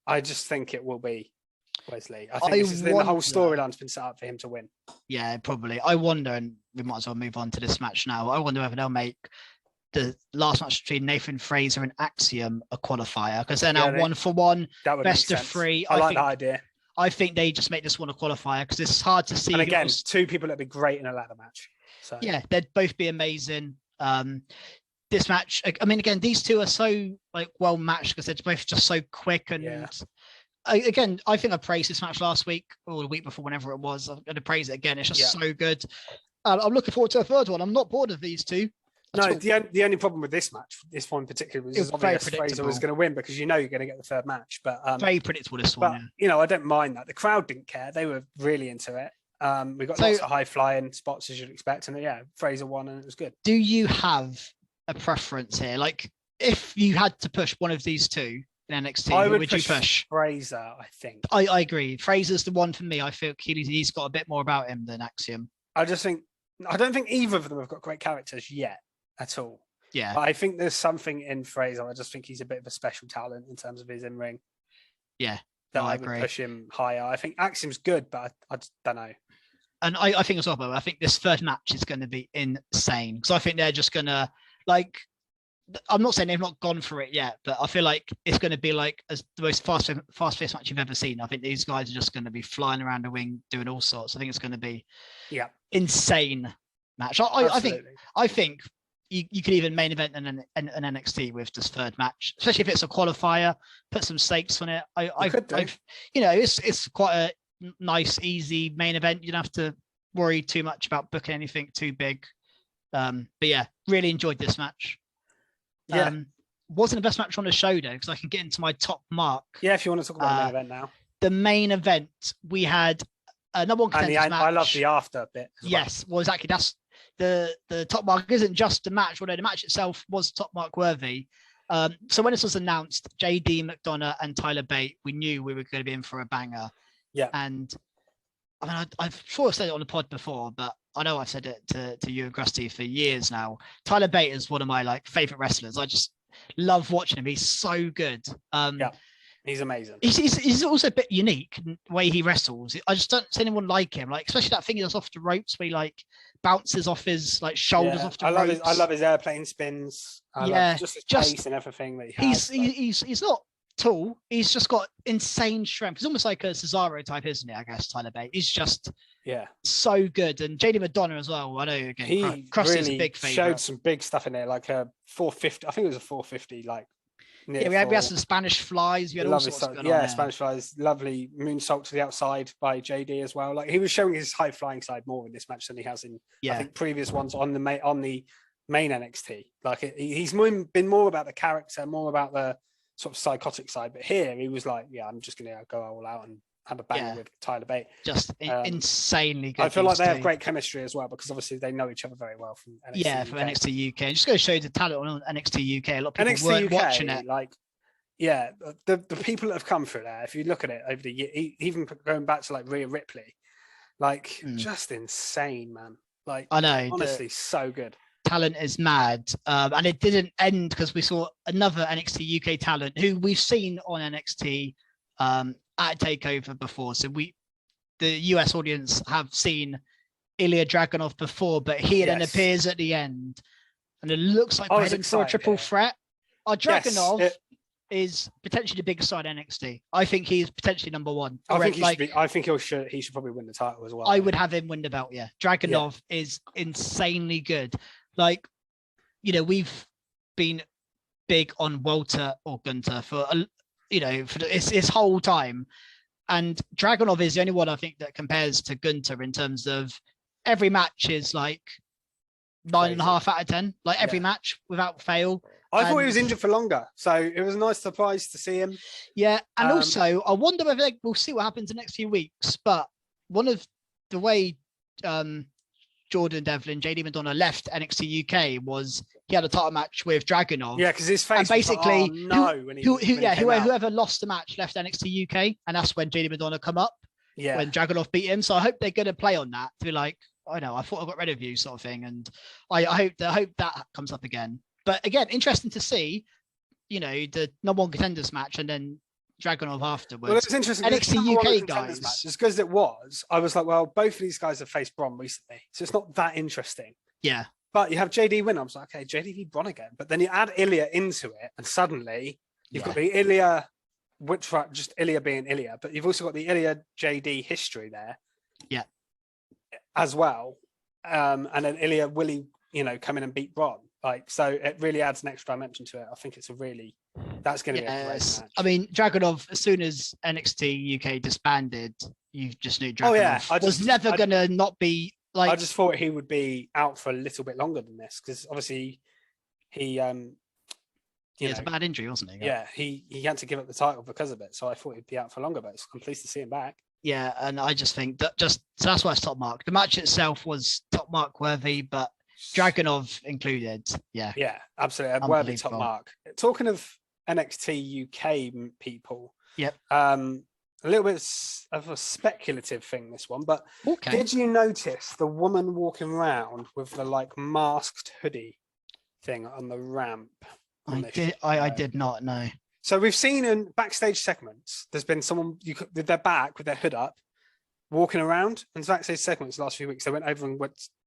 I just think it will be Wesley. I think the whole storyline's been set up for him to win. Yeah, probably. I wonder, and we might as well move on to this match now. I wonder whether they'll make the last match between Nathan Fraser and Axiom a qualifier because they're now 1-for-1, best of 3. I like that idea. I think they just make this one a qualifier because it's hard to see. And again, 2 people that'd be great in a ladder match. So yeah, they'd both be amazing. This match, I mean, again, these 2 are so well matched because they're both just so quick and. Again, I think I praised this match last week or the week before, whenever it was. I'm going to praise it again. It's just so good. I'm looking forward to a third one. I'm not bored of these 2. No, the only problem with this match, this one in particular, was obviously Fraser was going to win because you're going to get the third match. But very predictable this one. But I don't mind that. The crowd didn't care; they were really into it. We got lots of high flying spots as you'd expect, and Fraser won, and it was good. Do you have a preference here? Like, if you had to push one of these two in NXT, who would you push? Fraser, I think. I agree. Fraser's the one for me. I feel he's got a bit more about him than Axiom. I don't think either of them have got great characters yet at all. Yeah. But I think there's something in Fraser. I just think he's a bit of a special talent in terms of his in-ring. Yeah. I would push him higher. I think Axiom's good, but I just don't know. And I think as well, I think this third match is going to be insane. Because I think they're just going to, like, I'm not saying they've not gone for it yet, but I feel like it's going to be like as the most fast-paced match you've ever seen. I think these guys are just going to be flying around the ring, doing all sorts. I think it's going to be insane match. I think you could even main event an NXT with this third match, especially if it's a qualifier. Put some stakes on it. It's quite a nice, easy main event. You don't have to worry too much about booking anything too big. But yeah, really enjoyed this match. Wasn't the best match on the show though, because I can get into my top mark. Yeah, if you want to talk about the main event now. The main event, we had a number one contenders match. I love the after bit. Yes, well, exactly. That's the top mark isn't just the match, although the match itself was top mark worthy. So when this was announced, JD McDonough and Tyler Bate, we knew we were going to be in for a banger. Yeah. And I mean, I've sort of said it on the pod before, but I know I've said it to you and Krusty for years now. Tyler Bate is one of my favorite wrestlers. I just love watching him. He's so good. He's amazing. He's also a bit unique in the way he wrestles. I just don't see anyone like him. Especially that thing he does off the ropes where he bounces off his shoulders off the ropes. I love his airplane spins. I love just his pace and everything that he has. He's not tall. He's just got insane strength. He's almost like a Cesaro type, isn't he? I guess Tyler Bate. He's just so good. And JD McDonough as well. I know again. He Krusty's really a big favorite. Showed some big stuff in there, like a 450. I think it was a 450. We had some Spanish flies. We had all sorts going on there. Spanish flies. Lovely moonsault to the outside by JD as well. He was showing his high flying side more in this match than he has in I think previous ones on the main NXT. He's been more about the character, more about the sort of psychotic side. But here he was I'm just going to go all out and have a bang with Tyler Bate. Just insanely good. I feel like they have great chemistry as well because obviously they know each other very well from NXT UK. From NXT UK. Just going to show you the talent on NXT UK. A lot of people weren't watching it. The people that have come through there, if you look at it over the year, even going back to Rhea Ripley, just insane, man. I know. Honestly, so good. Talent is mad. And it didn't end because we saw another NXT UK talent who we've seen on NXT at Takeover before. So the US audience have seen Ilja Dragunov before, but he then appears at the end. And it looks like we're heading for a triple threat. Dragunov is potentially the biggest side of NXT. I think he's potentially number one. I think he should probably win the title as well. I would have him win the belt, Dragunov is insanely good. We've been big on Walter or Gunter for his whole time. And Dragunov is the only one I think that compares to Gunter in terms of every match is 9.5 out of 10. Every match without fail. I thought he was injured for longer, so it was a nice surprise to see him. Yeah, and also I wonder whether we'll see what happens in the next few weeks. But one of the way Jordan Devlin, JD McDonough left NXT UK was he had a title match with Dragunov. Yeah, because his face and basically was whoever lost the match left NXT UK, and that's when JD McDonough come up. Yeah, when Dragunov beat him. So I hope they're going to play on that to be I thought I got rid of you sort of thing, and I hope that comes up again. But again, interesting to see, the number one contenders match and then Dragunov afterwards. Well, it's interesting. NXT UK guys. Match, as good as it was, I was both of these guys have faced Bron recently, so it's not that interesting. Yeah. But you have JD win. I was okay, JD beat Bron again. But then you add Ilja into it, and suddenly you've got the Ilja, just Ilja being Ilja, but you've also got the Ilja JD history there. Yeah. As well. And then Ilja Willie, come in and beat Bron. So it really adds an extra dimension to it. I think that's going to be a great match. I mean, Dragunov, as soon as NXT UK disbanded, you just knew Dragunov was never going to not be Like, I just thought he would be out for a little bit longer than this because obviously he it's a bad injury, wasn't he? Yeah, he had to give up the title because of it. So I thought he'd be out for longer, but I'm pleased to see him back. Yeah, and I just think that so that's why it's top mark. The match itself was top mark worthy, but Dragunov included. Yeah, absolutely, a worthy top mark. Talking of NXT UK people, a little bit of a speculative thing, this one, but did you notice the woman walking around with the like masked hoodie thing on the ramp? I did not know. So we've seen in backstage segments, there's been someone with their back, with their hood up, walking around. And backstage segments the last few weeks, they went over and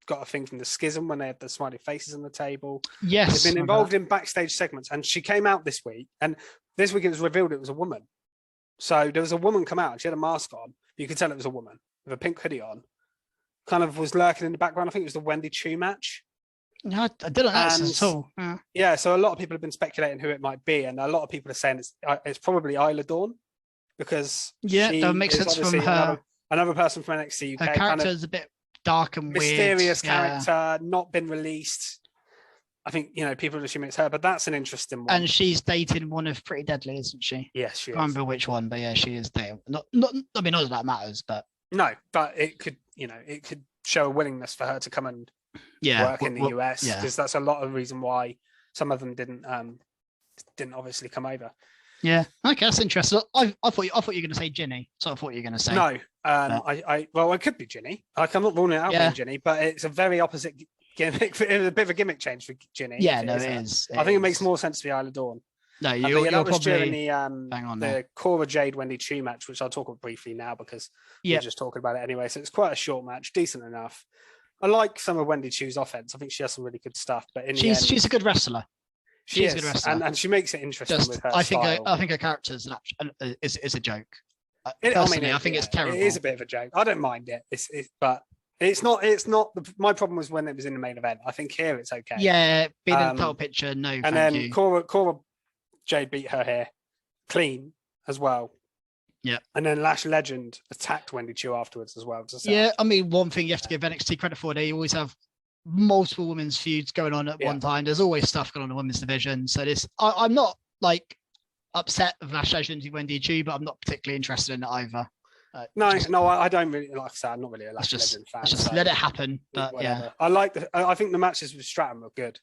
got a thing from the Schism when they had the smiley faces on the table. Yes. They've been involved in backstage segments. And she came out this week, and this week it was revealed it was a woman. So there was a woman come out, and she had a mask on. You could tell it was a woman with a pink hoodie on. Kind of was lurking in the background. I think it was the Wendy Chu match. No, I didn't notice at all. Yeah, so a lot of people have been speculating who it might be, and a lot of people are saying it's probably Isla Dawn because that makes sense from her. Another person from NXT UK. Her character is a bit dark and mysterious character, not been released. I think people are assuming it's her, but that's an interesting one. And she's dating one of Pretty Deadly, isn't she? Yes, she is. I can't remember which one, but yeah, she is dating. Not that that matters, but no, but it could show a willingness for her to come and work in the US because that's a lot of reason why some of them didn't obviously come over. Yeah, okay, that's interesting. I thought you were going to say Ginny. So I thought you were going to say no. I could be Ginny. I'm not ruling it out being Ginny, but it's a very opposite gimmick. It was a bit of a gimmick change for Ginny. Yeah, no, it is. I think it makes more sense to be Isla Dawn. No, you're that was probably during the Cora Jade Wendy Chu match, which I'll talk about briefly now because we're just talking about it anyway. So it's quite a short match, decent enough. I like some of Wendy Chu's offense. I think she has some really good stuff. But she's a good wrestler. She's a good wrestler, and she makes it interesting with her style. I think her character is a joke. I think it's terrible. It is a bit of a joke. I don't mind it. But it's not. My problem was when it was in the main event. I think here it's okay. Yeah, being in the title picture, no. And then Cora Jade beat her here clean as well. Yeah. And then Lash Legend attacked Wendy Chu afterwards as well. Yeah, I mean, one thing you have to give NXT credit for, they always have multiple women's feuds going on at one time. There's always stuff going on in the women's division. So I'm not like upset with Lash Legend and Wendy Chu, but I'm not particularly interested in it either. I don't really, like I said, I'm not really a Lash Legend fan. Just let it happen. But whatever. I think the matches with Stratton were good.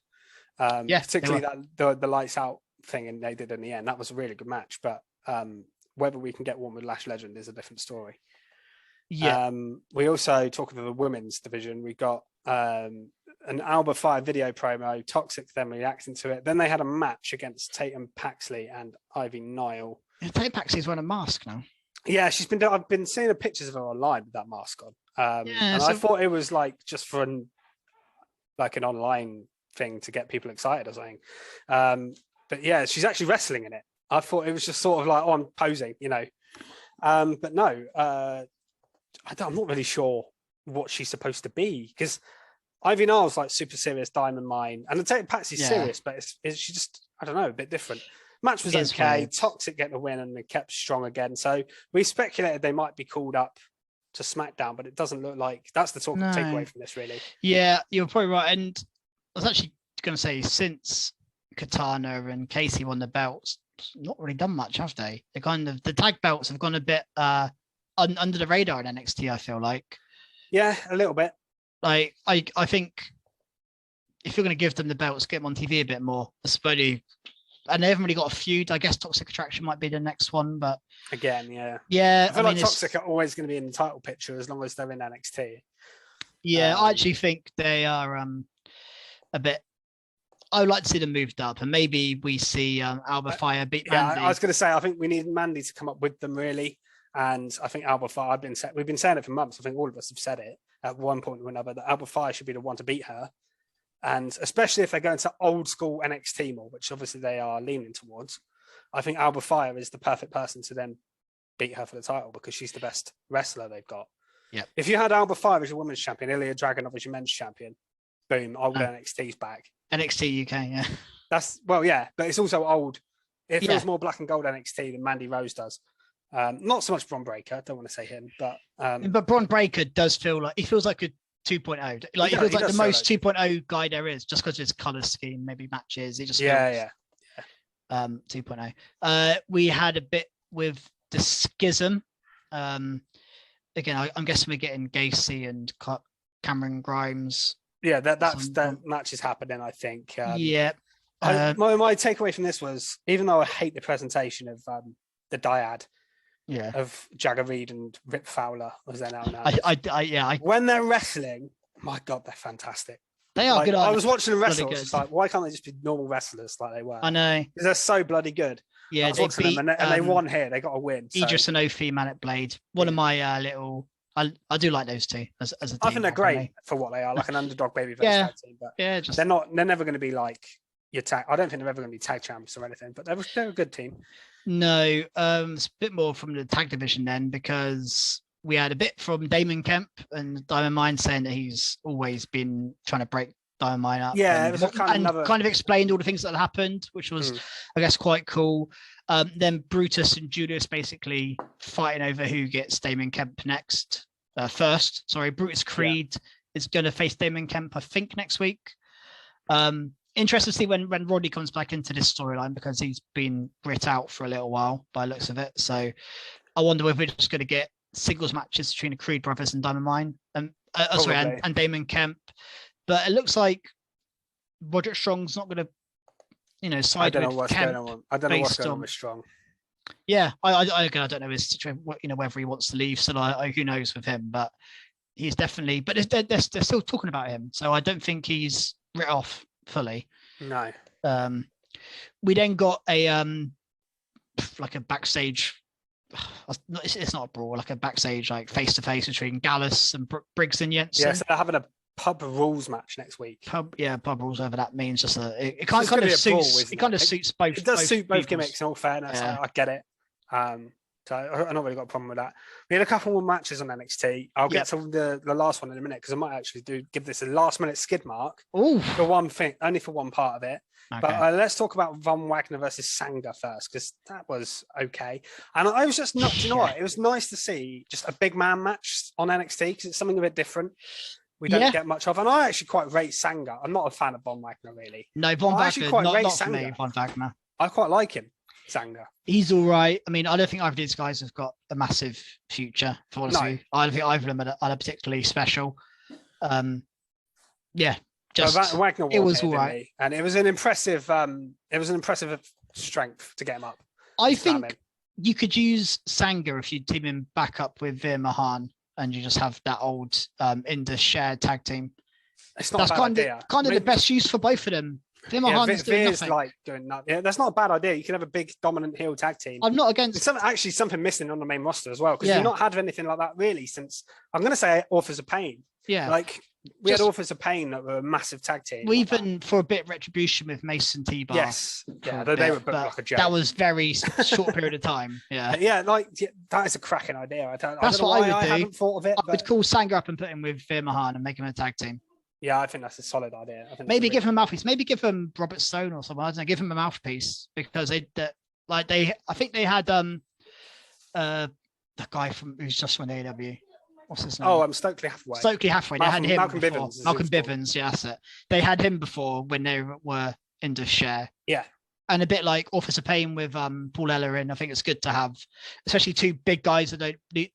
Particularly the lights out thing and they did in the end. That was a really good match. But whether we can get one with Lash Legend is a different story. Yeah. We also, talking of the women's division, we got an Alba Fire video promo, Toxic them reacting to it. Then they had a match against Tatum Paxley and Ivy Nile. Tatum Paxley's wearing a mask now. Yeah, I've been seeing the pictures of her online with that mask on. I thought it was like just for an online thing to get people excited or something. But yeah, she's actually wrestling in it. I thought it was just sort of like, I'm posing, But no, I'm not really sure what she's supposed to be because Ivy Nile's like super serious diamond mine, and I take Patsy's serious, but she just, I don't know, a bit different. Match was okay. Weird. Toxic getting a win, and they kept strong again. So we speculated they might be called up to SmackDown, but it doesn't look like that's the takeaway from this, really. Yeah, you're probably right. And I was actually going to say, since Katana and Casey won the belts, not really done much, have they? The tag belts have gone a bit under the radar in NXT, I feel like. Yeah, a little bit. Like I think if you're going to give them the belts, get them on TV a bit more, especially. And they haven't really got a feud. I guess Toxic Attraction might be the next one, but again, yeah. I feel like Toxic are always going to be in the title picture as long as they're in NXT. Yeah, I actually think they are a bit. I would like to see them moved up, and maybe we see Alba Fire beat Mandy. I was going to say, I think we need Mandy to come up with them, really. And I think Alba Fire, we've been saying it for months. I think all of us have said it at one point or another, that Alba Fire should be the one to beat her. And especially if they're going to old school NXT more, which obviously they are leaning towards, I think Alba Fire is the perfect person to then beat her for the title because she's the best wrestler they've got. Yeah. If you had Alba Fire as your women's champion, Ilja Dragunov as your men's champion, boom, old NXT's back. NXT UK, yeah. But it's also old. It feels more black and gold NXT than Mandy Rose does. Not so much Bron Breakker. I don't want to say him, but Bron Breakker does feel like he feels like 2.0. Like he feels like the most 2.0 guy there is, just because of his color scheme, maybe matches. He just feels, 2.0. We had a bit with the schism. Again, I'm guessing we're getting Gacy and Cameron Grimes. Yeah, that match is happening, I think. Yeah. My takeaway from this was, even though I hate the presentation of the dyad, of Jagger Reed and Rip Fowler, as they're now known. When they're wrestling, my God, they're fantastic. They are good. I was watching them wrestle. It's like, why can't they just be normal wrestlers like they were? I know. Because they're so bloody good. Yeah, they beat them and they won here. They got a win. Idris and Ofi, Man at Blade. One of my little. I do like those two as a team. I think they're great for what they are, like an underdog baby tag team. But they're not. They're never going to be like your tag. I don't think they're ever going to be tag champs or anything. But they're a good team. No, it's a bit more from the tag division then, because we had a bit from Damon Kemp and Diamond Mine saying that he's always been trying to break Diamond Mine up. Yeah, it was kind of explained all the things that happened, which was, I guess, quite cool. Then Brutus and Julius basically fighting over who gets Damon Kemp next. First, Brutus Creed is going to face Damon Kemp, I think, next week. Interested to see when Roddy comes back into this storyline, because he's been writ out for a little while by the looks of it. So I wonder if we're just going to get singles matches between the Creed brothers and Diamond Mine, and Damon Kemp. But it looks like Roderick Strong's not going to, side I don't know with what's Kemp going on. I don't know what's going on with Strong. Yeah, I don't know his situation, whether he wants to leave. So who knows with him? But he's definitely. But they're still talking about him, so I don't think he's writ off fully. No. We then got a like a backstage. It's not a brawl, like a backstage, like face to face between Gallus and Briggs and Jensen. Yeah, so they're having a pub rules match next week. Pub rules, whatever that means. Just it kind of suits. It kind of suits both. It does suit both gimmicks. In all fairness, I get it. So I've not really got a problem with that. We had a couple more matches on NXT. I'll get to the last one in a minute, because I might actually give this a last minute skid mark. For one thing, only for one part of it. Okay. But let's talk about Von Wagner versus Sanga first, because that was okay. And I was just not. You know what? It was nice to see just a big man match on NXT, because it's something a bit different. We don't get much of, and I actually quite rate Sanga. I'm not a fan of Von Wagner, really. No, Von Wagner, not for me. Von Wagner, I quite like him. Sanga. He's all right. I mean, I don't think either of these guys have got a massive future. For honestly, I don't think either of them are particularly special. Wagner. It was all right, and it was an impressive. Strength to get him up. I think you could use Sanga if you team him back up with Veer Mahan, and you just have that old Indus shared tag team. It's not a bad idea. Kind of the best use for both of them. Veer's like doing nothing. Yeah, that's not a bad idea. You can have a big dominant heel tag team. I'm not against. It's something missing on the main roster as well, because you've not had anything like that really since, I'm going to say, Authors of Pain. Yeah, like we had Authors of Pain that were a massive tag team. We even for a bit Retribution with Mason T-Bar. Yes, they were booked like a joke. That was very short period of time. Yeah, that is a cracking idea. That's what I would do. I haven't thought of it. I would call Sanga up and put him with Veer Mahan and make him a tag team. Yeah, I think that's a solid idea. Maybe give him a mouthpiece. Maybe give him Robert Stone or someone. I don't know. Give him a mouthpiece, because I think they had the guy from who's just from AEW. What's his name? Oh, Stokely Hathaway. Stokely Hathaway. They had him. Malcolm Bivens. Malcolm Bivens. Yeah, that's it. They had him before when they were in the share. Yeah. And a bit like Officer Pain with Paul Ellering. I think it's good to have, especially two big guys that you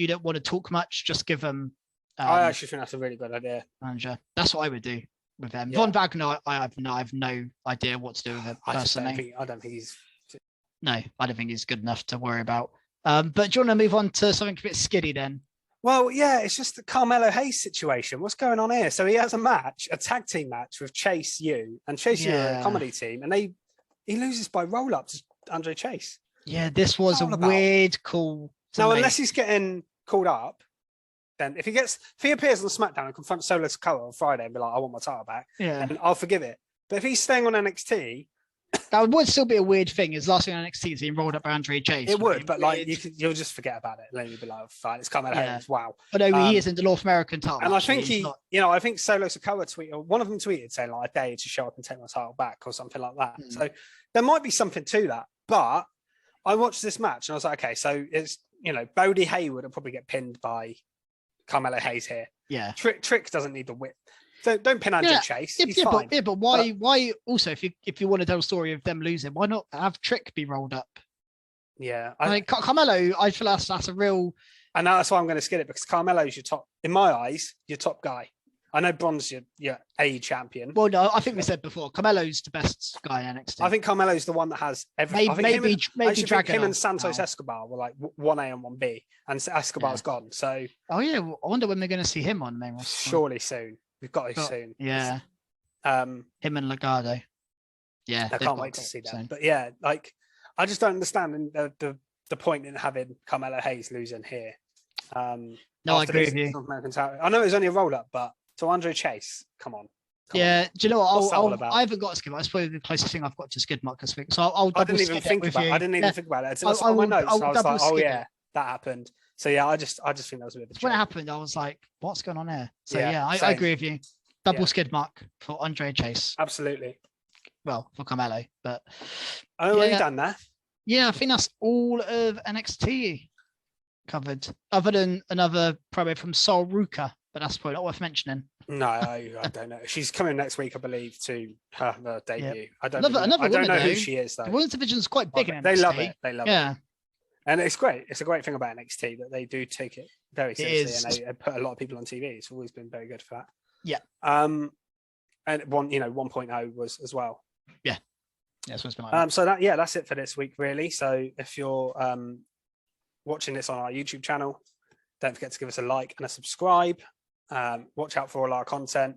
don't want to talk much. Just give them. I actually think that's a really good idea. Manager. That's what I would do with them. Yeah. Von Wagner, I have no idea what to do with him personally. I don't think he's. No, I don't think he's good enough to worry about. But do you want to move on to something a bit skiddy then? Well, yeah, it's just the Carmelo Hayes situation. What's going on here? So he has a tag team match with Chase U, and Chase U are a comedy team, and he loses by roll up to Andre Chase. Yeah, this was a weird call. Now, unless he's getting called up. Then if he appears on SmackDown and confronts Solo Sikoa on Friday and be like, I want my title back, and I'll forgive it. But if he's staying on NXT, that would still be a weird thing. His last thing on NXT is being rolled up by Andre Chase. It would, but like you'll just forget about it. And then you'll be like, fine, it's coming out. Wow. But no, he is in the North American title. And I think I think Solo Sikoa tweeted, one of them tweeted saying like, I dare you to show up and take my title back or something like that. So there might be something to that. But I watched this match and I was like, okay, so it's Bodie Hayward will probably get pinned by Carmelo Hayes here. Yeah. Trick doesn't need the whip. Don't pin Andre Chase. He's fine. But why also if you want to tell a story of them losing, why not have Trick be rolled up? Yeah. Carmelo, I feel that's a real. And that's why I'm going to skip it, because Carmelo's your top, in my eyes, your top guy. I know Braun's your A champion. Well, no, I think we said before, Carmelo's the best guy in NXT. I think Carmelo's the one that has everything. Maybe Dragunov. Him and Santos Escobar were like 1A and 1B, and Escobar's gone. So. Oh yeah, I wonder when they're going to see him on the main roster. Surely soon. We've got to soon. Yeah. Him and Legado. Yeah. I can't wait to see that. But yeah, like I just don't understand the point in having Carmelo Hayes losing here. No, I agree with you. I know it was only a roll up, but to Andre Chase, come on. Do you know what? I haven't got a skid mark. That's probably the closest thing I've got to skid mark this week. So I didn't even think about it. I didn't even think about it. It's on my notes. I was like, oh yeah, that happened. So yeah, I just think that was a bit of a joke. When it happened, I was like, what's going on here? So yeah, I agree with you. Double skid mark for Andre Chase. Absolutely. Well, for Carmelo, but already done that. Yeah, I think that's all of NXT covered, other than another promo from Sol Ruka, but that's probably not worth mentioning. No, I don't know. She's coming next week, I believe, to her debut. Yep. I don't know who she is though. The women's division's quite big in NXT. They love it. They love it. And it's great. It's a great thing about NXT that they do take it very seriously, and they put a lot of people on TV. It's always been very good for that. Yeah. And 1.0 was as well. Yeah. Yeah, so it's been like so that's it for this week, really. So if you're watching this on our YouTube channel, don't forget to give us a like and a subscribe. Watch out for all our content,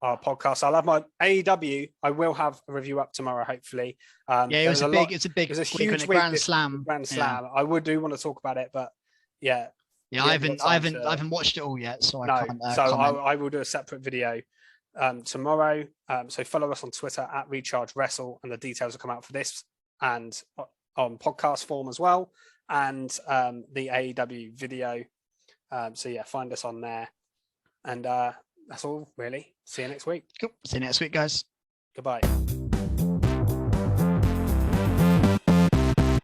our podcast. I'll have my AEW. I will have a review up tomorrow, hopefully. It was a huge Grand Slam. I would do want to talk about it, but yeah. Yeah, I haven't watched it all yet, so I can't. I will do a separate video tomorrow. So follow us on Twitter at Recharge Wrestle, and the details will come out for this and on podcast form as well, and the AEW video. So yeah, find us on there. And that's all really. See you next week. Cool. See you next week, guys. Goodbye.